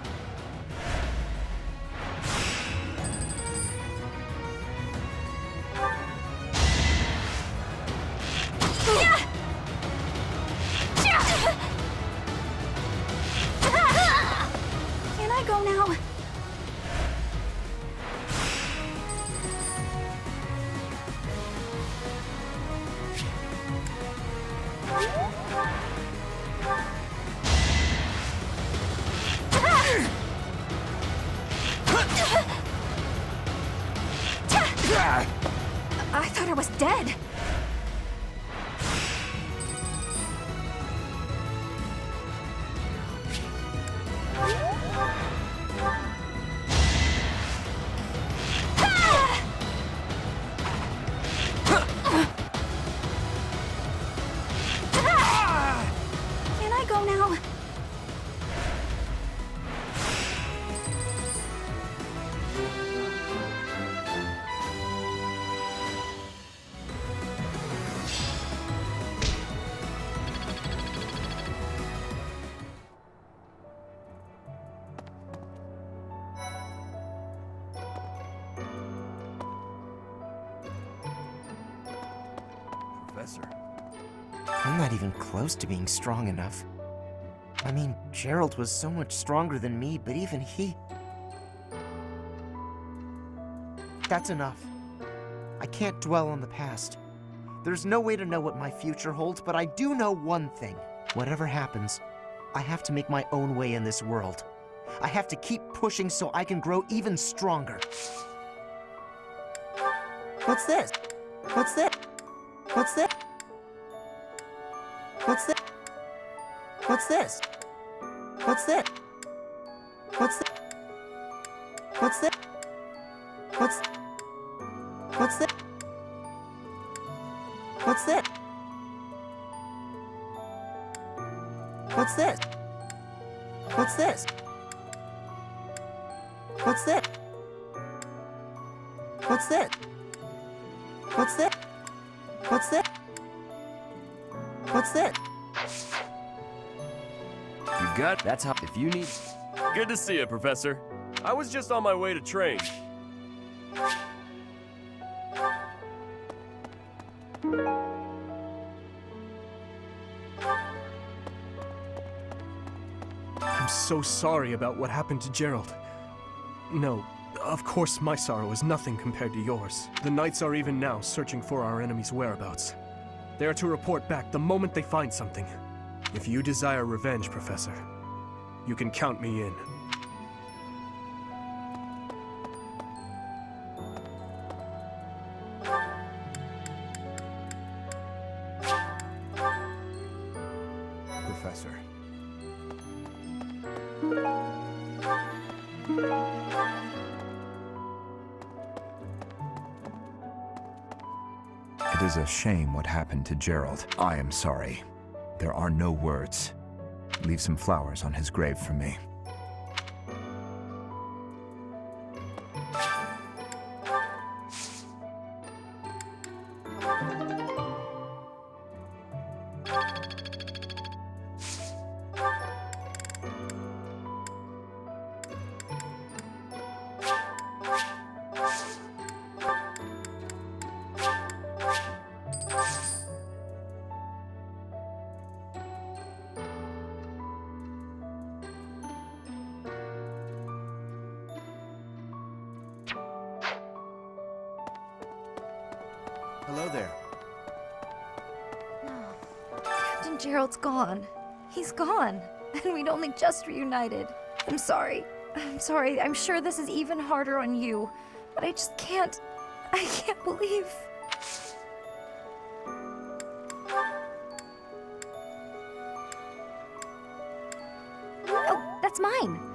Can I go now? I thought I was dead. Can I go now? Professor. I'm not even close to being strong enough. I mean, Gerald was so much stronger than me, but even he... That's enough. I can't dwell on the past. There's no way to know what my future holds, but I do know one thing. Whatever happens, I have to make my own way in this world. I have to keep pushing so I can grow even stronger. What's this? What's this? What's this? What's this? What's this? What's this? What's this? What's this? What's this? What's this? What's this? What's this? What's this? What's this? What's this? What's this? What's this? You got... That's how... If you need... Good to see you, Professor. I was just on my way to train. I'm so sorry about what happened to Gerald. No, of course my sorrow is nothing compared to yours. The Knights are even now searching for our enemy's whereabouts. They are to report back the moment they find something. If you desire revenge, Professor, you can count me in. Professor. It is a shame what happened to Gerald. I am sorry. There are no words. Leave some flowers on his grave for me. Hello there. Captain Gerald's gone. He's gone. And we'd only just reunited. I'm sorry. I'm sorry. I'm sure this is even harder on you. But I just can't... I can't believe... Oh, that's mine.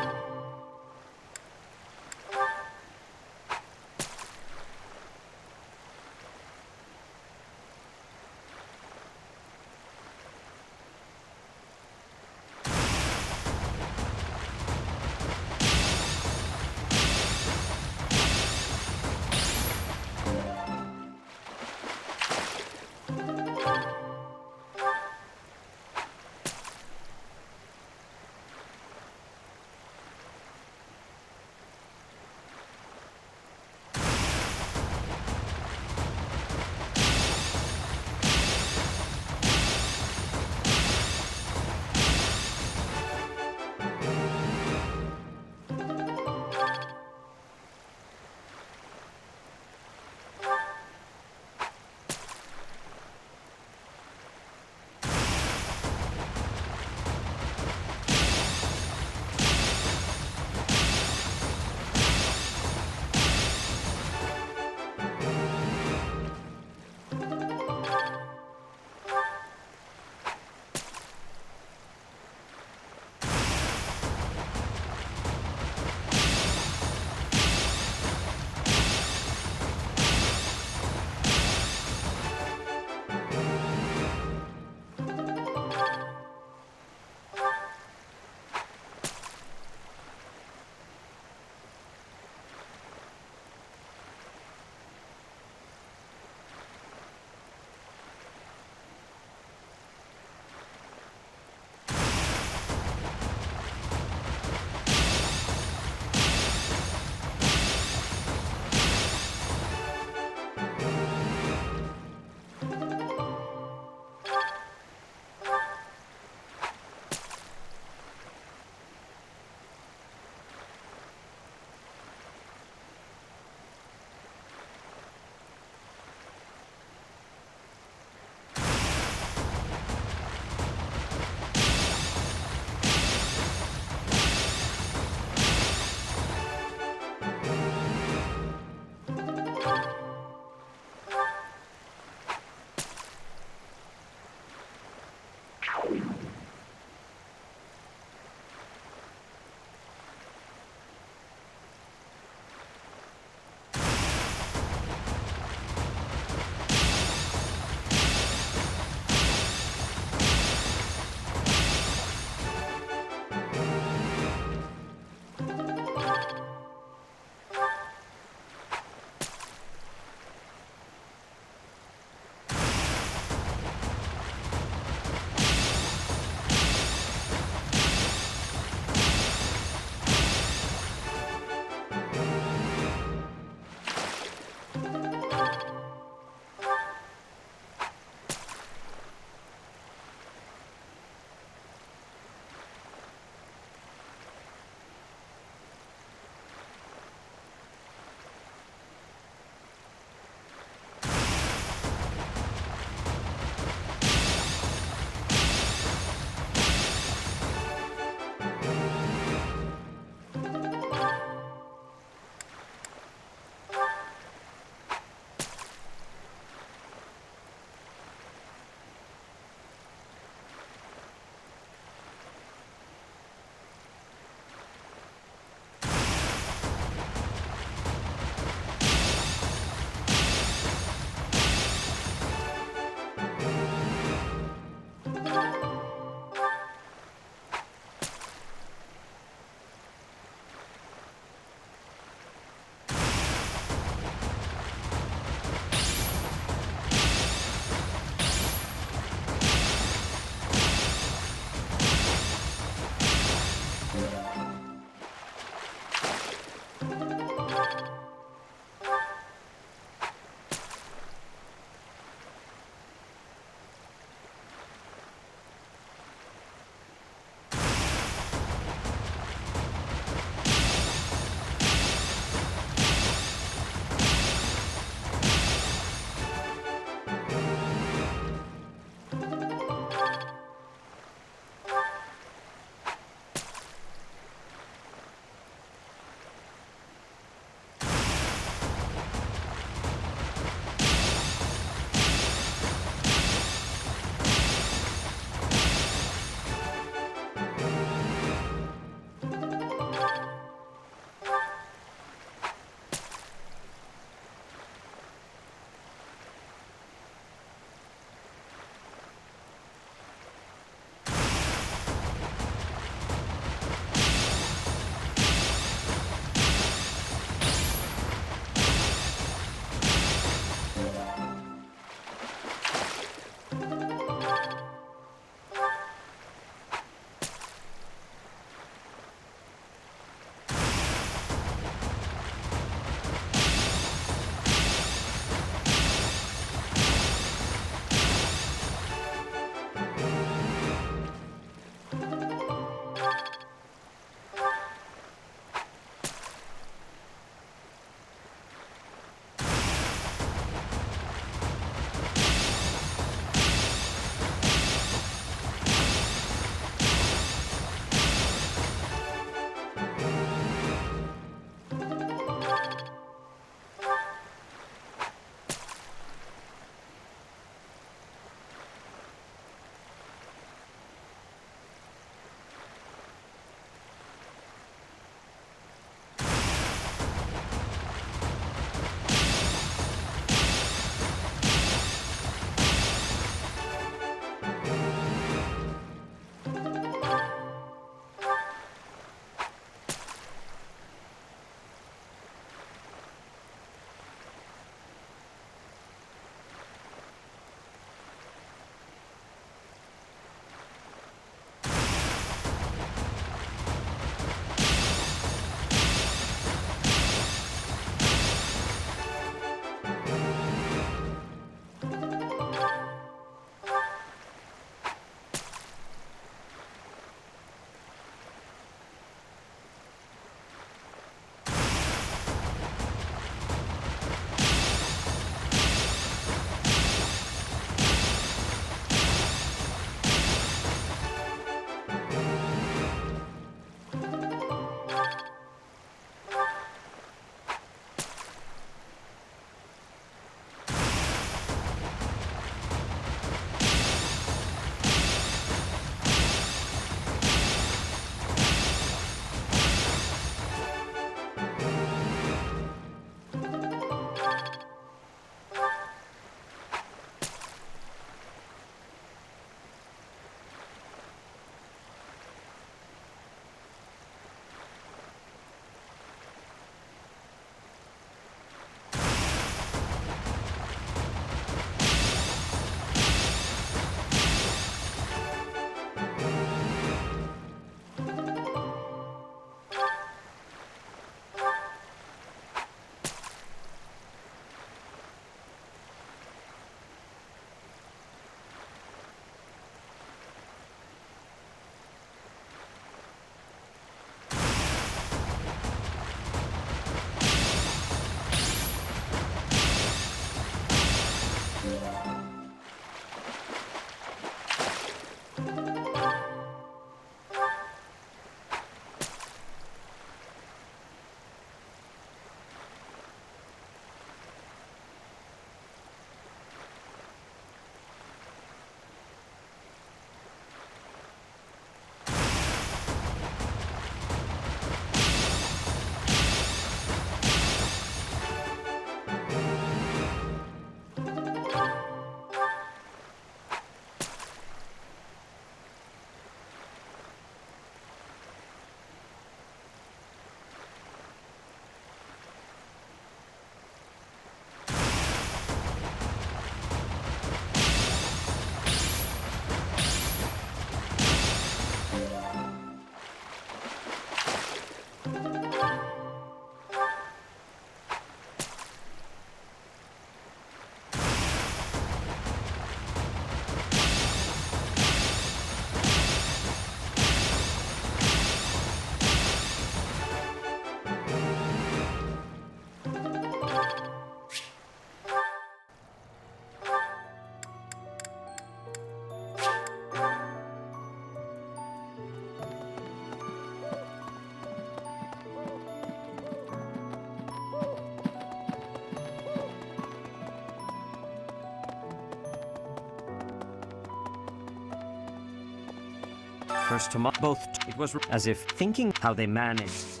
First to both. It was as if thinking how they managed.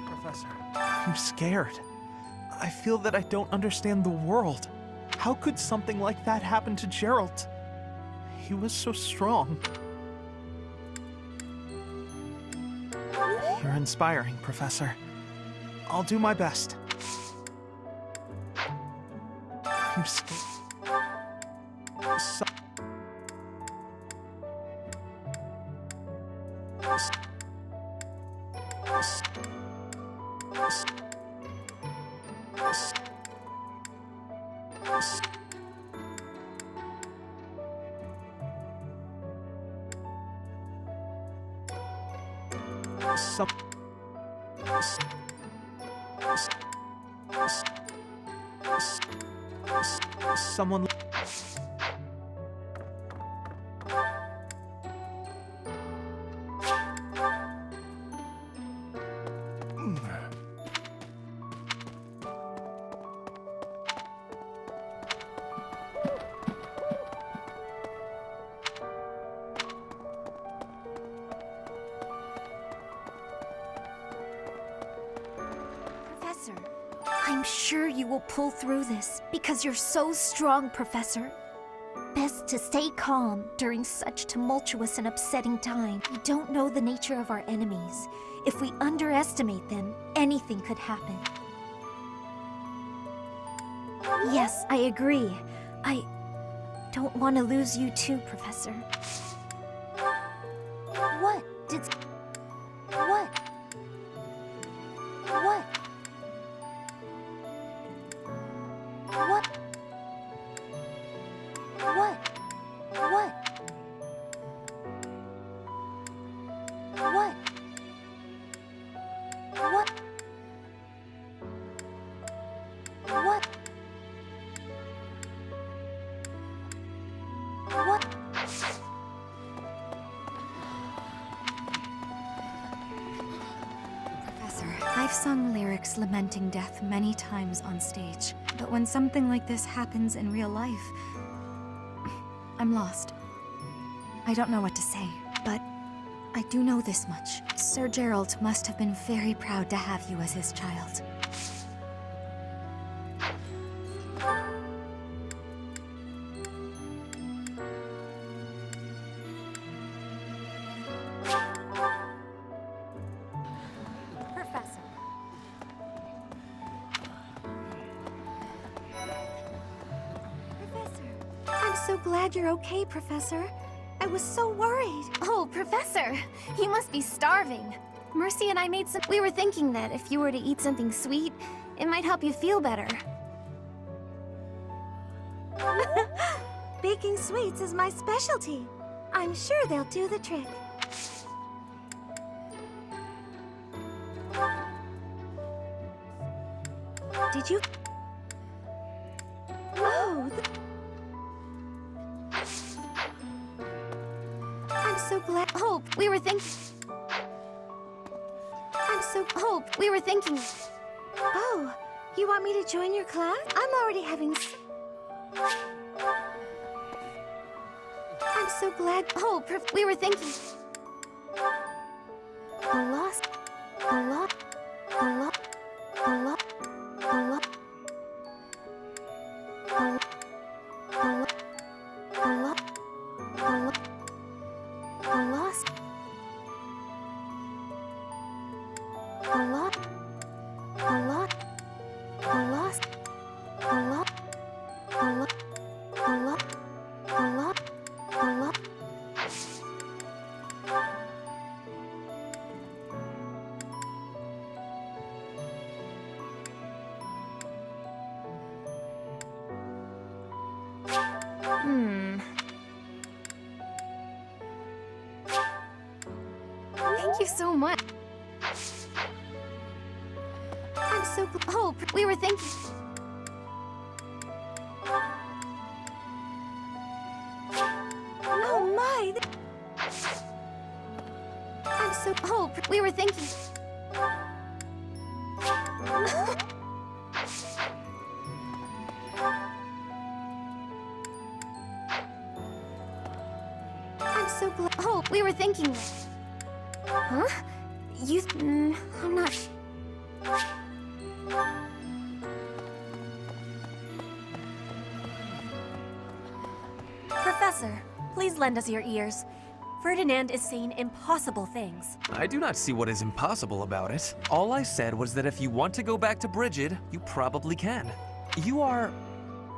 Professor, I'm scared. I feel that I don't understand the world. How could something like that happen to Gerald? He was so strong. You're inspiring, Professor. I'll do my best. I'm scared. Someone. Professor, I'm sure you will pull through this because you're so strong, Professor. Best to stay calm during such tumultuous and upsetting time. We don't know the nature of our enemies. If we underestimate them, anything could happen. Yes, I agree. I don't want to lose you too, Professor. What did... What? What? What? What? What? What? What? What? What? Professor, I've sung lyrics lamenting death many times on stage, but when something like this happens in real life, I'm lost. I don't know what to say, but I do know this much. Sir Gerald must have been very proud to have you as his child. Professor. I'm so glad you're okay, Professor. I was so worried. Oh, Professor, you must be starving. Mercy and I made some... We were thinking that if you were to eat something sweet, it might help you feel better. Baking sweets is my specialty. I'm sure they'll do the trick. Did you... Oh, I'm so glad... Hope, we were thinking... I'm so... Hope, we were thinking... Oh, you want me to join your class? I'm already having... I'm so glad... Hope, we were thinking... A lot... A lot... A lot... A lot... A lot... A lot... A lot... A lot. Thank you so much. I'm so oh, we were thinking. Oh my! I'm so oh, we were thinking. I'm so oh, we were thinking. Huh? You? I'm not. Professor, please lend us your ears. Ferdinand is saying impossible things. I do not see what is impossible about it. All I said was that if you want to go back to Brigid, you probably can. You are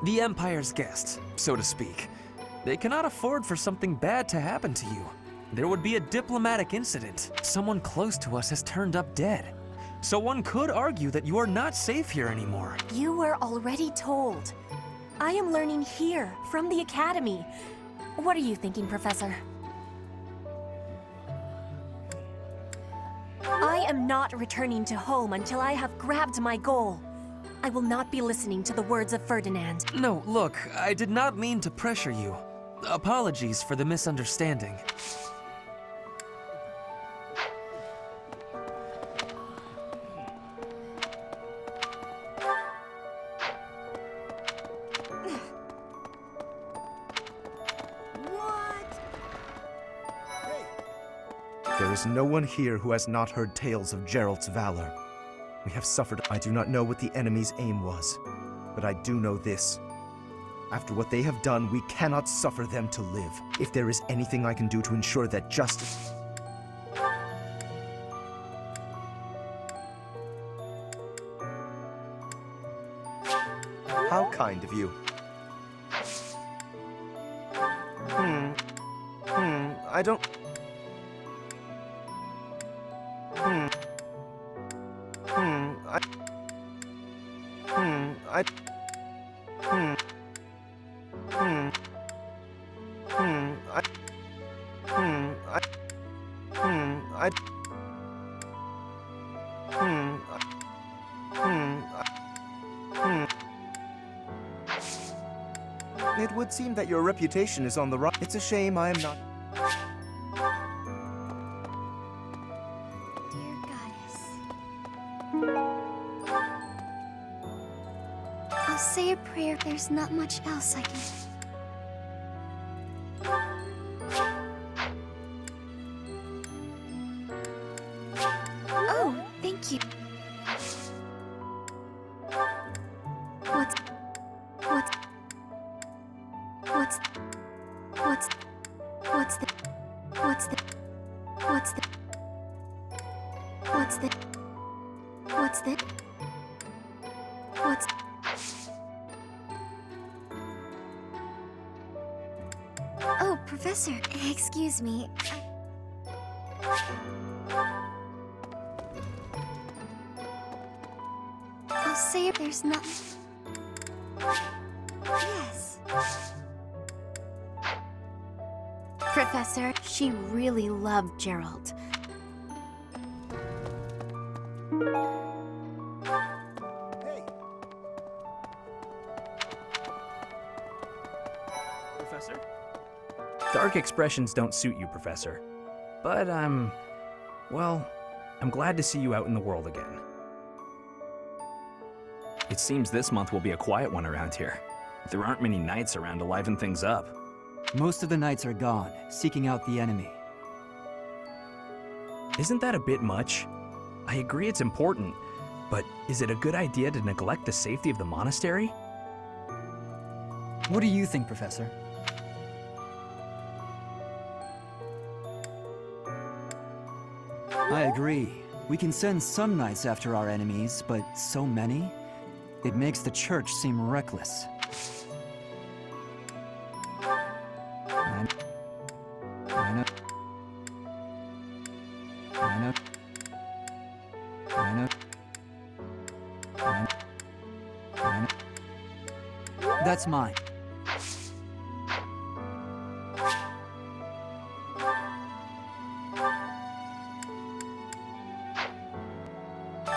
the Empire's guest, so to speak. They cannot afford for something bad to happen to you. There would be a diplomatic incident. Someone close to us has turned up dead. So one could argue that you are not safe here anymore. You were already told. I am learning here, from the Academy. What are you thinking, Professor? I am not returning to home until I have grabbed my goal. I will not be listening to the words of Ferdinand. No, look, I did not mean to pressure you. Apologies for the misunderstanding. There is no one here who has not heard tales of Geralt's valor. We have suffered. I do not know what the enemy's aim was, but I do know this. After what they have done, we cannot suffer them to live. If there is anything I can do to ensure that justice... How kind of you. I don't... It would seem that your reputation is on the rise. It's a shame I am not... Dear Goddess. I'll say a prayer. There's not much else I can... Oh, thank you. Oh, Professor, excuse me. I'll say there's not... Yes. Professor, she really loved Geralt. Professor? Dark expressions don't suit you, Professor. But I'm glad to see you out in the world again. It seems this month will be a quiet one around here. There aren't many knights around to liven things up. Most of the knights are gone, seeking out the enemy. Isn't that a bit much? I agree it's important, but is it a good idea to neglect the safety of the monastery? What do you think, Professor? I agree. We can send some knights after our enemies, but so many? It makes the church seem reckless. That's mine.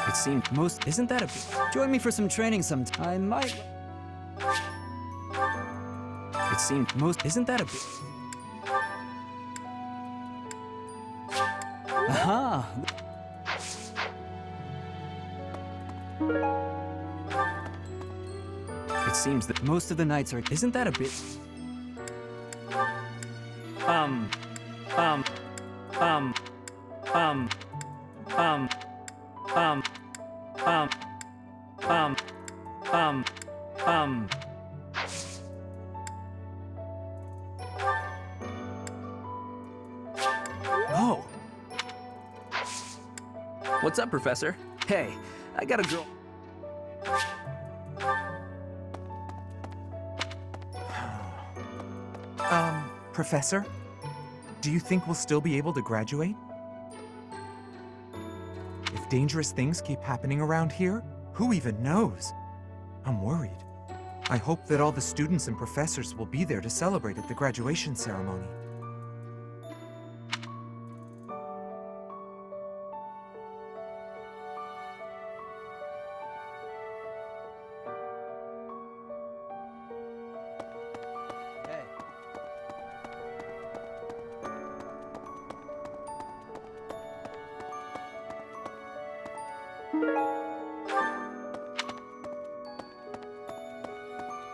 It seemed most. Isn't that a. Join me for some training sometime. I might. It seemed most. Isn't that a. Aha! It seems that most of the nights are. Isn't that a bit. Um. Oh. What's up, Professor? Hey, I got a girl. Professor? Do you think we'll still be able to graduate? If dangerous things keep happening around here, who even knows? I'm worried. I hope that all the students and professors will be there to celebrate at the graduation ceremony.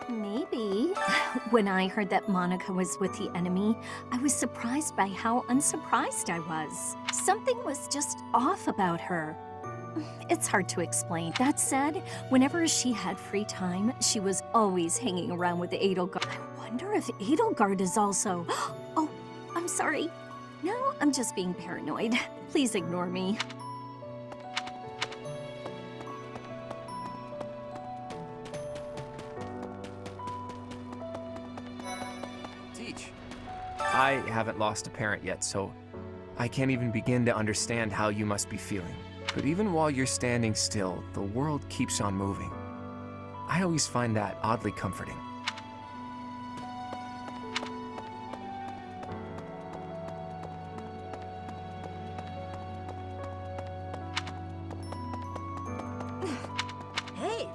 Maybe. When I heard that Monica was with the enemy, I was surprised by how unsurprised I was. Something was just off about her. It's hard to explain. That said, whenever she had free time, she was always hanging around with the Edelgard. I wonder if Edelgard is also... Oh, I'm sorry. No, I'm just being paranoid. Please ignore me. I haven't lost a parent yet, so I can't even begin to understand how you must be feeling. But even while you're standing still, the world keeps on moving. I always find that oddly comforting. Hey!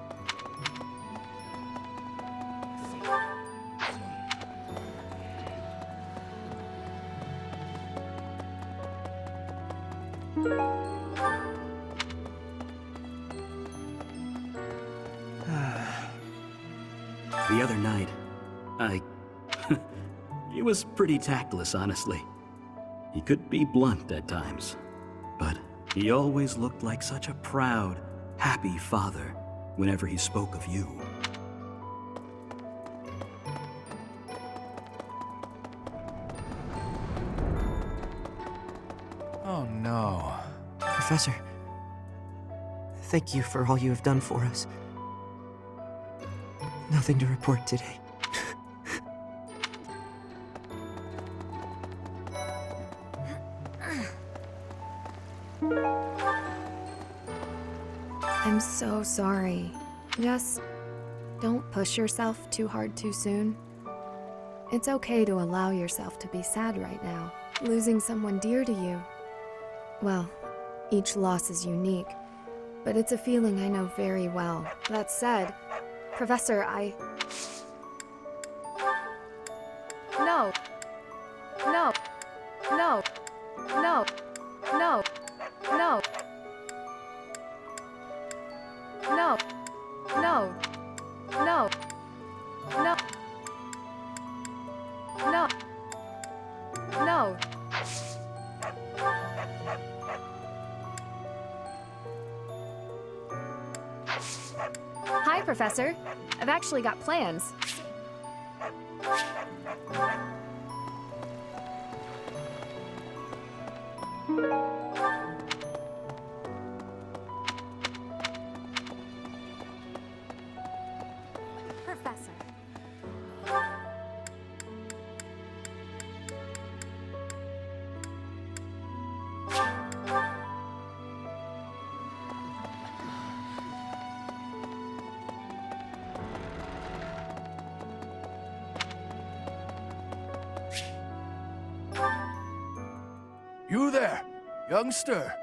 The other night, he was pretty tactless, honestly. He could be blunt at times, but he always looked like such a proud, happy father whenever he spoke of you. Oh no. Professor, thank you for all you have done for us. Nothing to report today. I'm so sorry. Just don't push yourself too hard too soon. It's okay to allow yourself to be sad right now. Losing someone dear to you. Well, each loss is unique, but it's a feeling I know very well. That said, Professor, No. No. No. No. No. No. No. No. No. No. No. No. Hi, Professor. I've actually got plans. Professor. You there, youngster.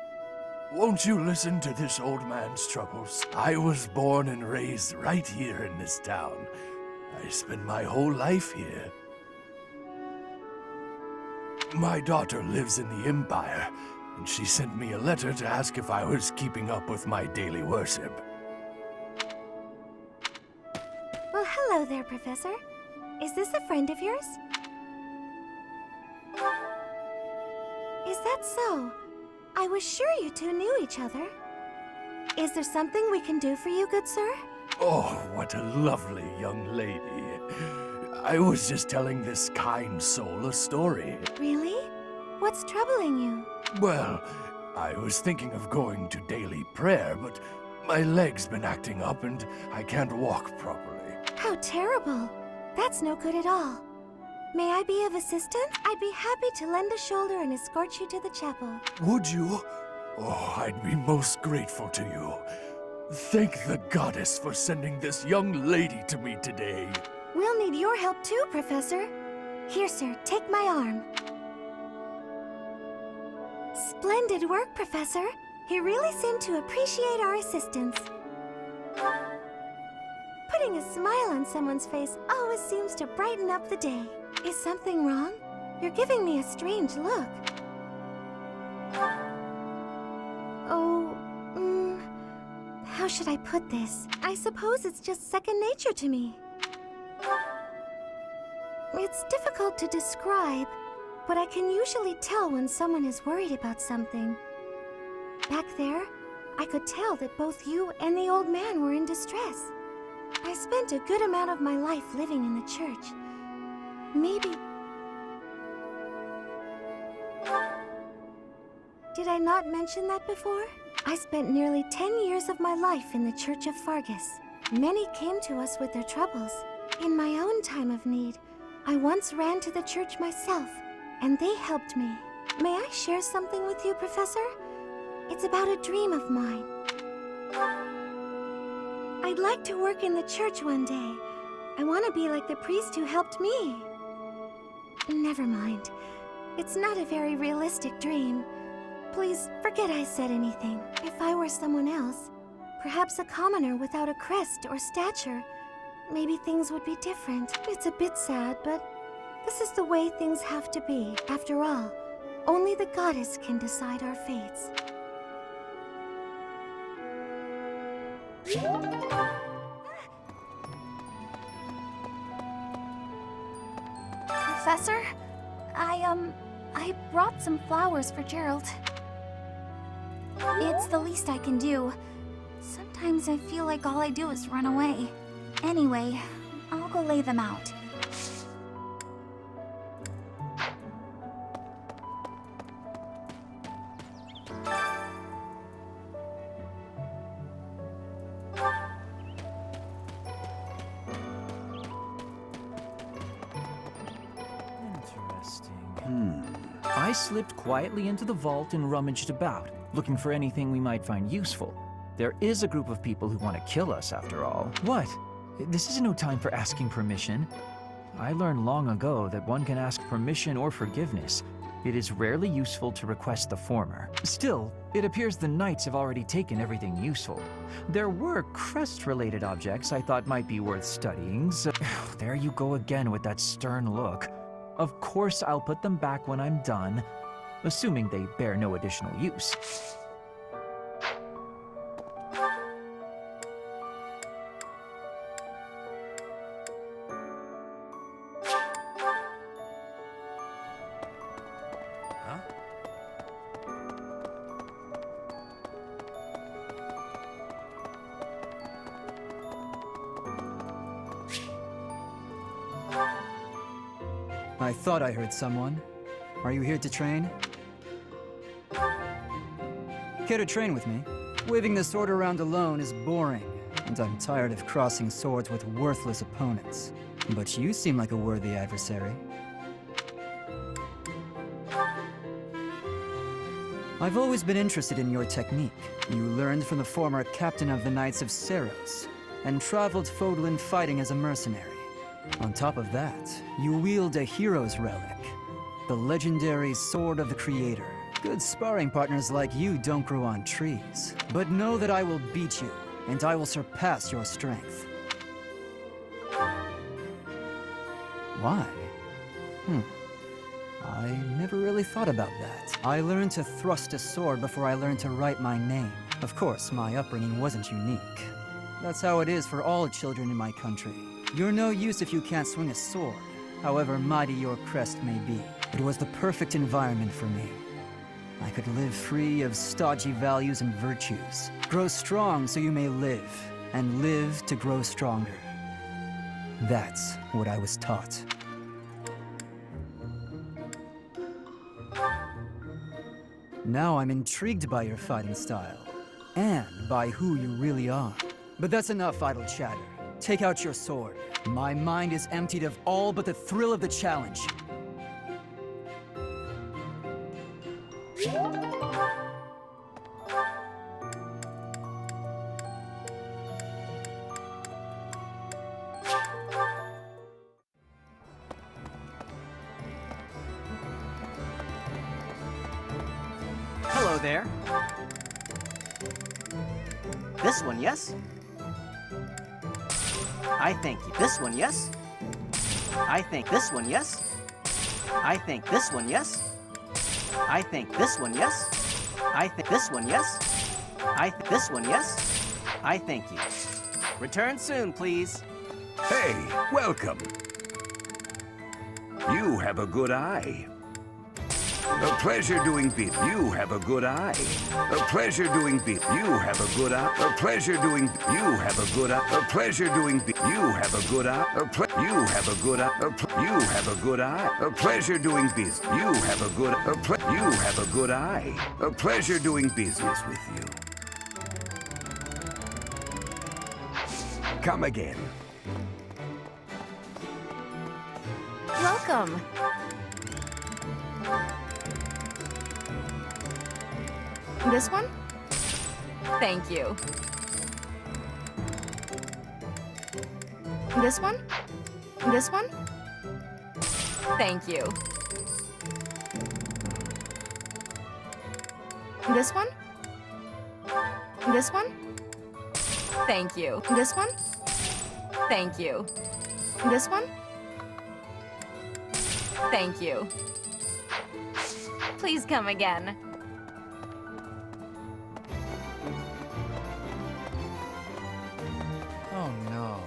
Won't you listen to this old man's troubles? I was born and raised right here in this town. I spent my whole life here. My daughter lives in the Empire, and she sent me a letter to ask if I was keeping up with my daily worship. Well, hello there, Professor. Is this a friend of yours? Is that so? I was sure you two knew each other. Is there something we can do for you, good sir? Oh, what a lovely young lady. I was just telling this kind soul a story. Really? What's troubling you? Well, I was thinking of going to daily prayer, but my leg's been acting up and I can't walk properly. How terrible. That's no good at all. May I be of assistance? I'd be happy to lend a shoulder and escort you to the chapel. Would you? Oh, I'd be most grateful to you. Thank the goddess for sending this young lady to me today. We'll need your help too, Professor. Here, sir, take my arm. Splendid work, Professor. He really seemed to appreciate our assistance. Putting a smile on someone's face always seems to brighten up the day. Is something wrong? You're giving me a strange look. Oh, how should I put this? I suppose it's just second nature to me. It's difficult to describe, but I can usually tell when someone is worried about something. Back there, I could tell that both you and the old man were in distress. I spent a good amount of my life living in the church. Maybe... Did I not mention that before? I spent nearly 10 years of my life in the Church of Fargus. Many came to us with their troubles. In my own time of need, I once ran to the church myself, and they helped me. May I share something with you, Professor? It's about a dream of mine. I'd like to work in the church one day. I want to be like the priest who helped me. Never mind. It's not a very realistic dream. Please, forget I said anything. If I were someone else, perhaps a commoner without a crest or stature, maybe things would be different. It's a bit sad, but this is the way things have to be. After all, only the goddess can decide our fates. Professor, I brought some flowers for Gerald. It's the least I can do. Sometimes I feel like all I do is run away. Anyway, I'll go lay them out. I slipped quietly into the vault and rummaged about, looking for anything we might find useful. There is a group of people who want to kill us, after all. What? This is no time for asking permission. I learned long ago that one can ask permission or forgiveness. It is rarely useful to request the former. Still, it appears the knights have already taken everything useful. There were crest-related objects I thought might be worth studying, so... There you go again with that stern look. Of course I'll put them back when I'm done, assuming they bear no additional use. I thought I heard someone. Are you here to train? Care to train with me? Waving the sword around alone is boring, and I'm tired of crossing swords with worthless opponents. But you seem like a worthy adversary. I've always been interested in your technique. You learned from the former captain of the Knights of Seros, and traveled Fodlan fighting as a mercenary. On top of that, you wield a hero's relic, the legendary Sword of the Creator. Good sparring partners like you don't grow on trees. But know that I will beat you, and I will surpass your strength. Why? I never really thought about that. I learned to thrust a sword before I learned to write my name. Of course, my upbringing wasn't unique. That's how it is for all children in my country. You're no use if you can't swing a sword, however mighty your crest may be. It was the perfect environment for me. I could live free of stodgy values and virtues. Grow strong so you may live, and live to grow stronger. That's what I was taught. Now I'm intrigued by your fighting style, and by who you really are. But that's enough idle chatter. Take out your sword. My mind is emptied of all but the thrill of the challenge. Hello there. This one, yes? I thank you. This one, yes? I think this one, yes? I think this one, yes? I think this one, yes? I think this one, yes? I think this one, yes? I thank you. Return soon, please. Hey, welcome. You have a good eye. A pleasure doing business. You have a good eye. A pleasure doing business. You have a good eye. A pleasure doing. You have a good eye. A pleasure doing. You have a good eye. You have a good eye. You have a good eye. A pleasure doing business. You have a good. You have a good eye. A pleasure doing business with you. Come again. Welcome. This one? Thank you. This one? This one? Thank you. This one? This one? Thank you. This one? Thank you. This one? Thank you. Please come again. Oh no.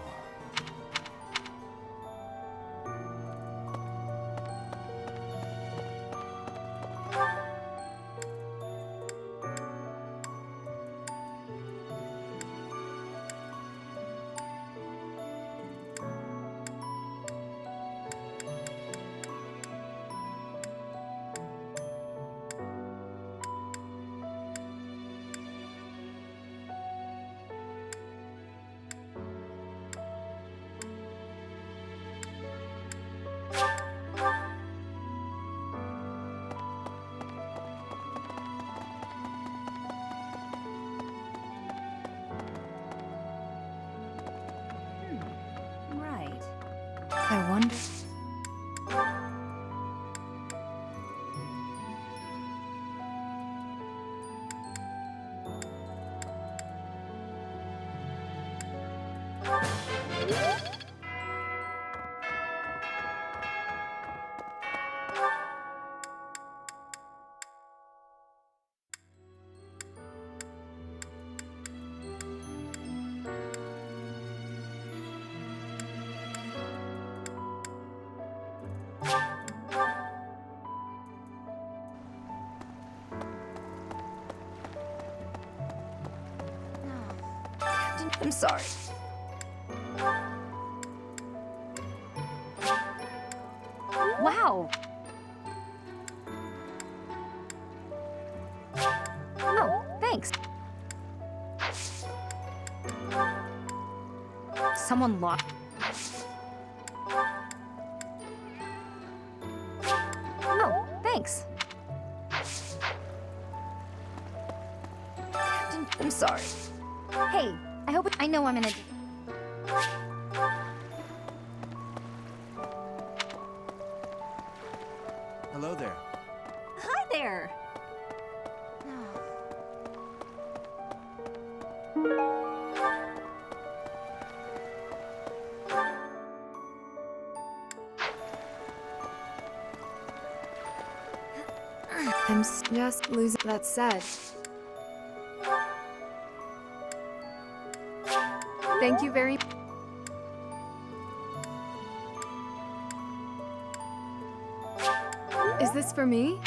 Right. I wonder... I'm sorry. Wow! Oh, thanks. Someone locked. Oh, thanks. I'm sorry. Hey, I hope I know I'm in a... Hello there. Hi there! Just losing. That said. Thank you very. Is this for me?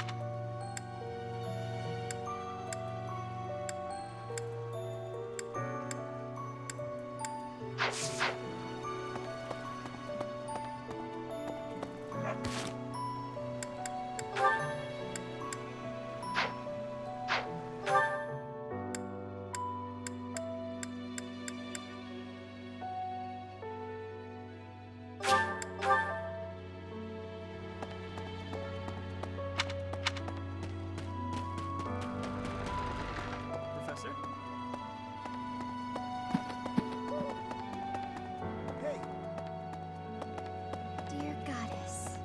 Dear goddess,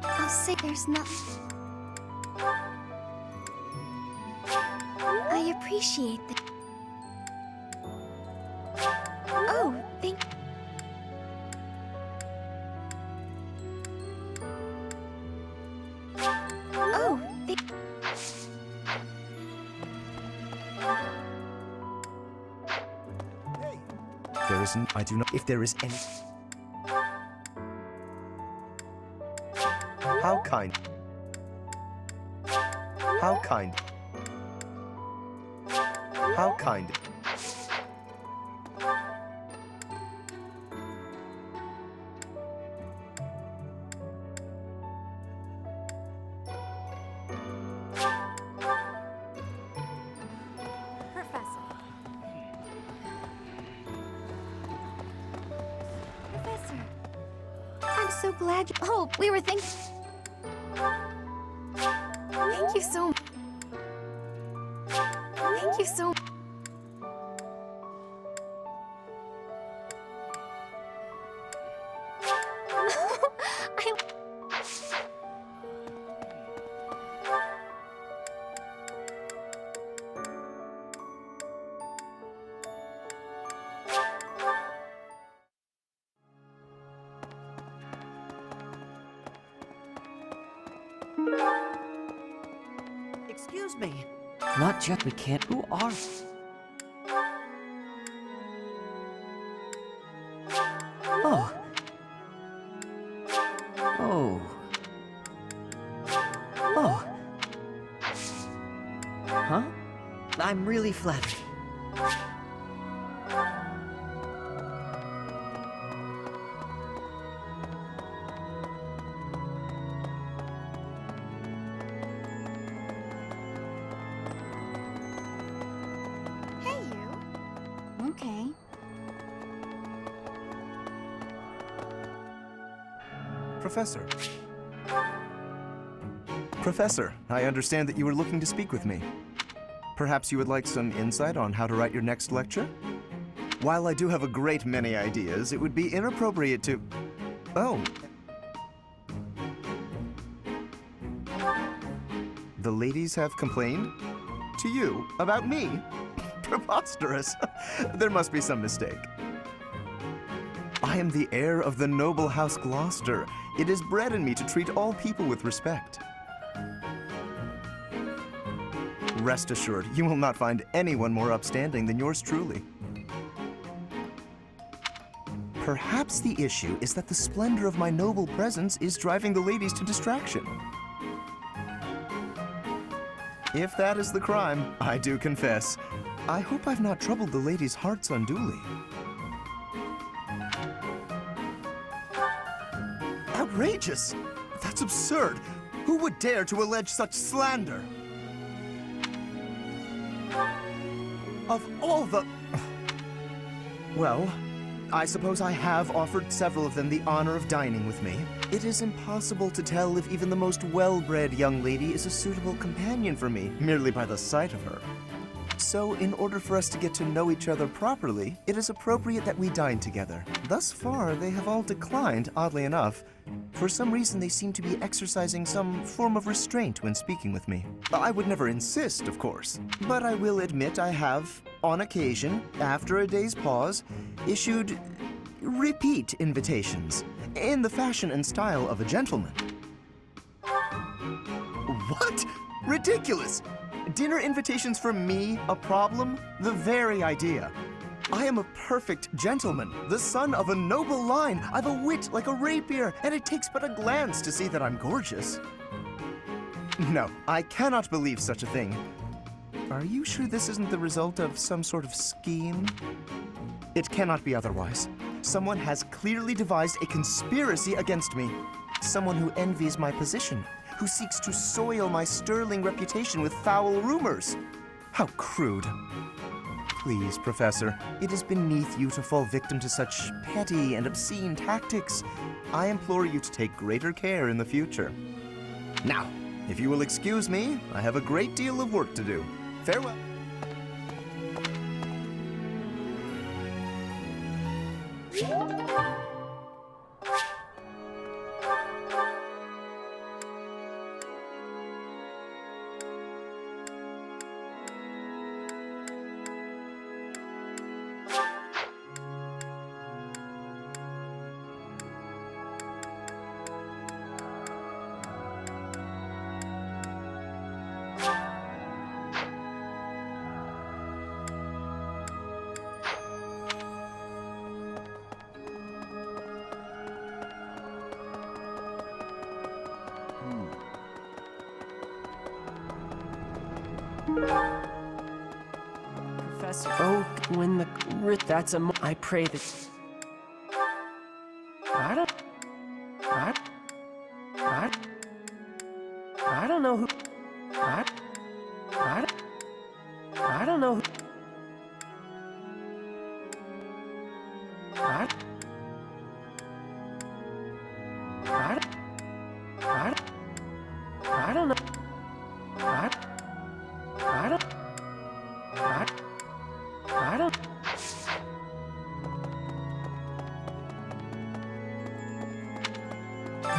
I'll say there's nothing. I appreciate that. Oh, thank. Oh, thank. There isn't. I do not. If there is any. How kind. How kind. How kind. I'm so glad you. Oh, we were thinking. Thank you so much. Thank you so much. Excuse me. Not yet. We can't. Who are? Oh. Oh. Oh. Huh? I'm really flattered. Okay. Professor. Professor, I understand that you were looking to speak with me. Perhaps you would like some insight on how to write your next lecture? While I do have a great many ideas, it would be inappropriate to... Oh. The ladies have complained? To you? About me? Preposterous. There must be some mistake. I am the heir of the noble house Gloucester. It is bred in me to treat all people with respect. Rest assured, you will not find anyone more upstanding than yours truly. Perhaps the issue is that the splendor of my noble presence is driving the ladies to distraction. If that is the crime, I do confess. I hope I've not troubled the ladies' hearts unduly. Outrageous! That's absurd! Who would dare to allege such slander? Of all the... Well, I suppose I have offered several of them the honor of dining with me. It is impossible to tell if even the most well-bred young lady is a suitable companion for me, merely by the sight of her. So, in order for us to get to know each other properly, it is appropriate that we dine together. Thus far, they have all declined, oddly enough. For some reason, they seem to be exercising some form of restraint when speaking with me. I would never insist, of course, but I will admit I have on occasion, after a day's pause, issued repeat invitations in the fashion and style of a gentleman. What? Ridiculous! Dinner invitations for me a problem? The very idea. I am a perfect gentleman, the son of a noble line. I've a wit like a rapier, and it takes but a glance to see that I'm gorgeous. No, I cannot believe such a thing. Are you sure this isn't the result of some sort of scheme? It cannot be otherwise. Someone has clearly devised a conspiracy against me. Someone who envies my position, who seeks to soil my sterling reputation with foul rumors. How crude. Please, Professor, it is beneath you to fall victim to such petty and obscene tactics. I implore you to take greater care in the future. Now, if you will excuse me, I have a great deal of work to do. Farewell. Professor Oak, when the that's a I pray that I don't know who I don't know who I don't know I don't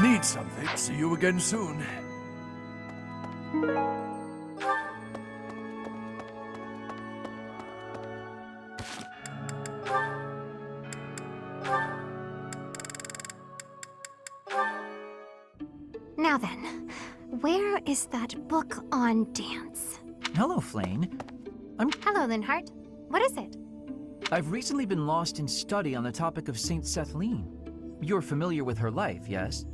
Need something. See you again soon. Now then, where is that book on dance? Hello, Flane. Hello, Linhart. What is it? I've recently been lost in study on the topic of Saint Setheline. You're familiar with her life, yes?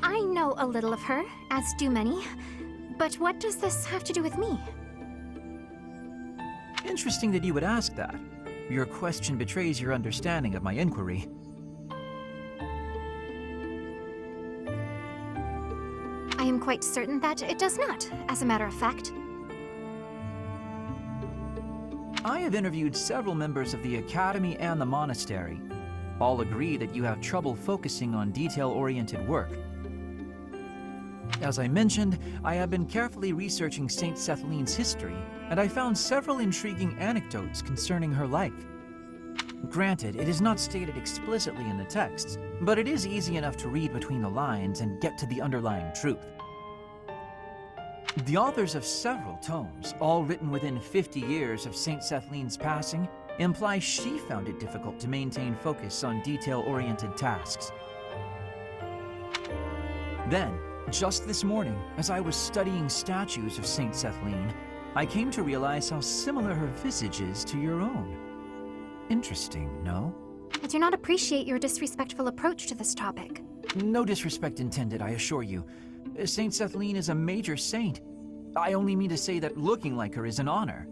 I know a little of her, as do many. But what does this have to do with me? Interesting that you would ask that. Your question betrays your understanding of my inquiry. I am quite certain that it does not, as a matter of fact. I have interviewed several members of the Academy and the Monastery. All agree that you have trouble focusing on detail-oriented work. As I mentioned, I have been carefully researching Saint Setheline's history, and I found several intriguing anecdotes concerning her life. Granted, it is not stated explicitly in the texts, but it is easy enough to read between the lines and get to the underlying truth. The authors of several tomes, all written within 50 years of Saint Setheline's passing, imply she found it difficult to maintain focus on detail-oriented tasks. Then, just this morning, as I was studying statues of Saint Setheline, I came to realize how similar her visage is to your own. Interesting, no? I do not appreciate your disrespectful approach to this topic. No disrespect intended, I assure you. Saint Setheline is a major saint. I only mean to say that looking like her is an honor.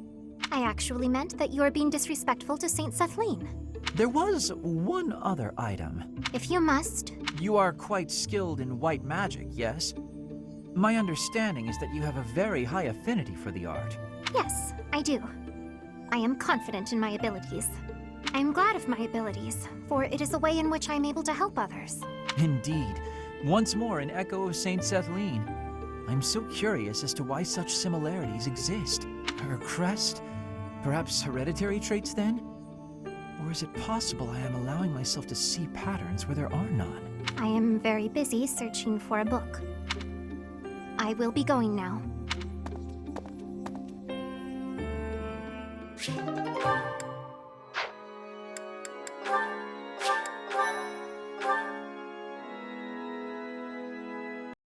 I actually meant that you are being disrespectful to Saint Setheline. There was one other item. If you must. You are quite skilled in white magic, yes? My understanding is that you have a very high affinity for the art. Yes, I do. I am confident in my abilities. I am glad of my abilities, for it is a way in which I am able to help others. Indeed. Once more an echo of Saint Setheline. I'm so curious as to why such similarities exist. Her crest? Perhaps hereditary traits then? Or is it possible I am allowing myself to see patterns where there are none? I am very busy searching for a book. I will be going now.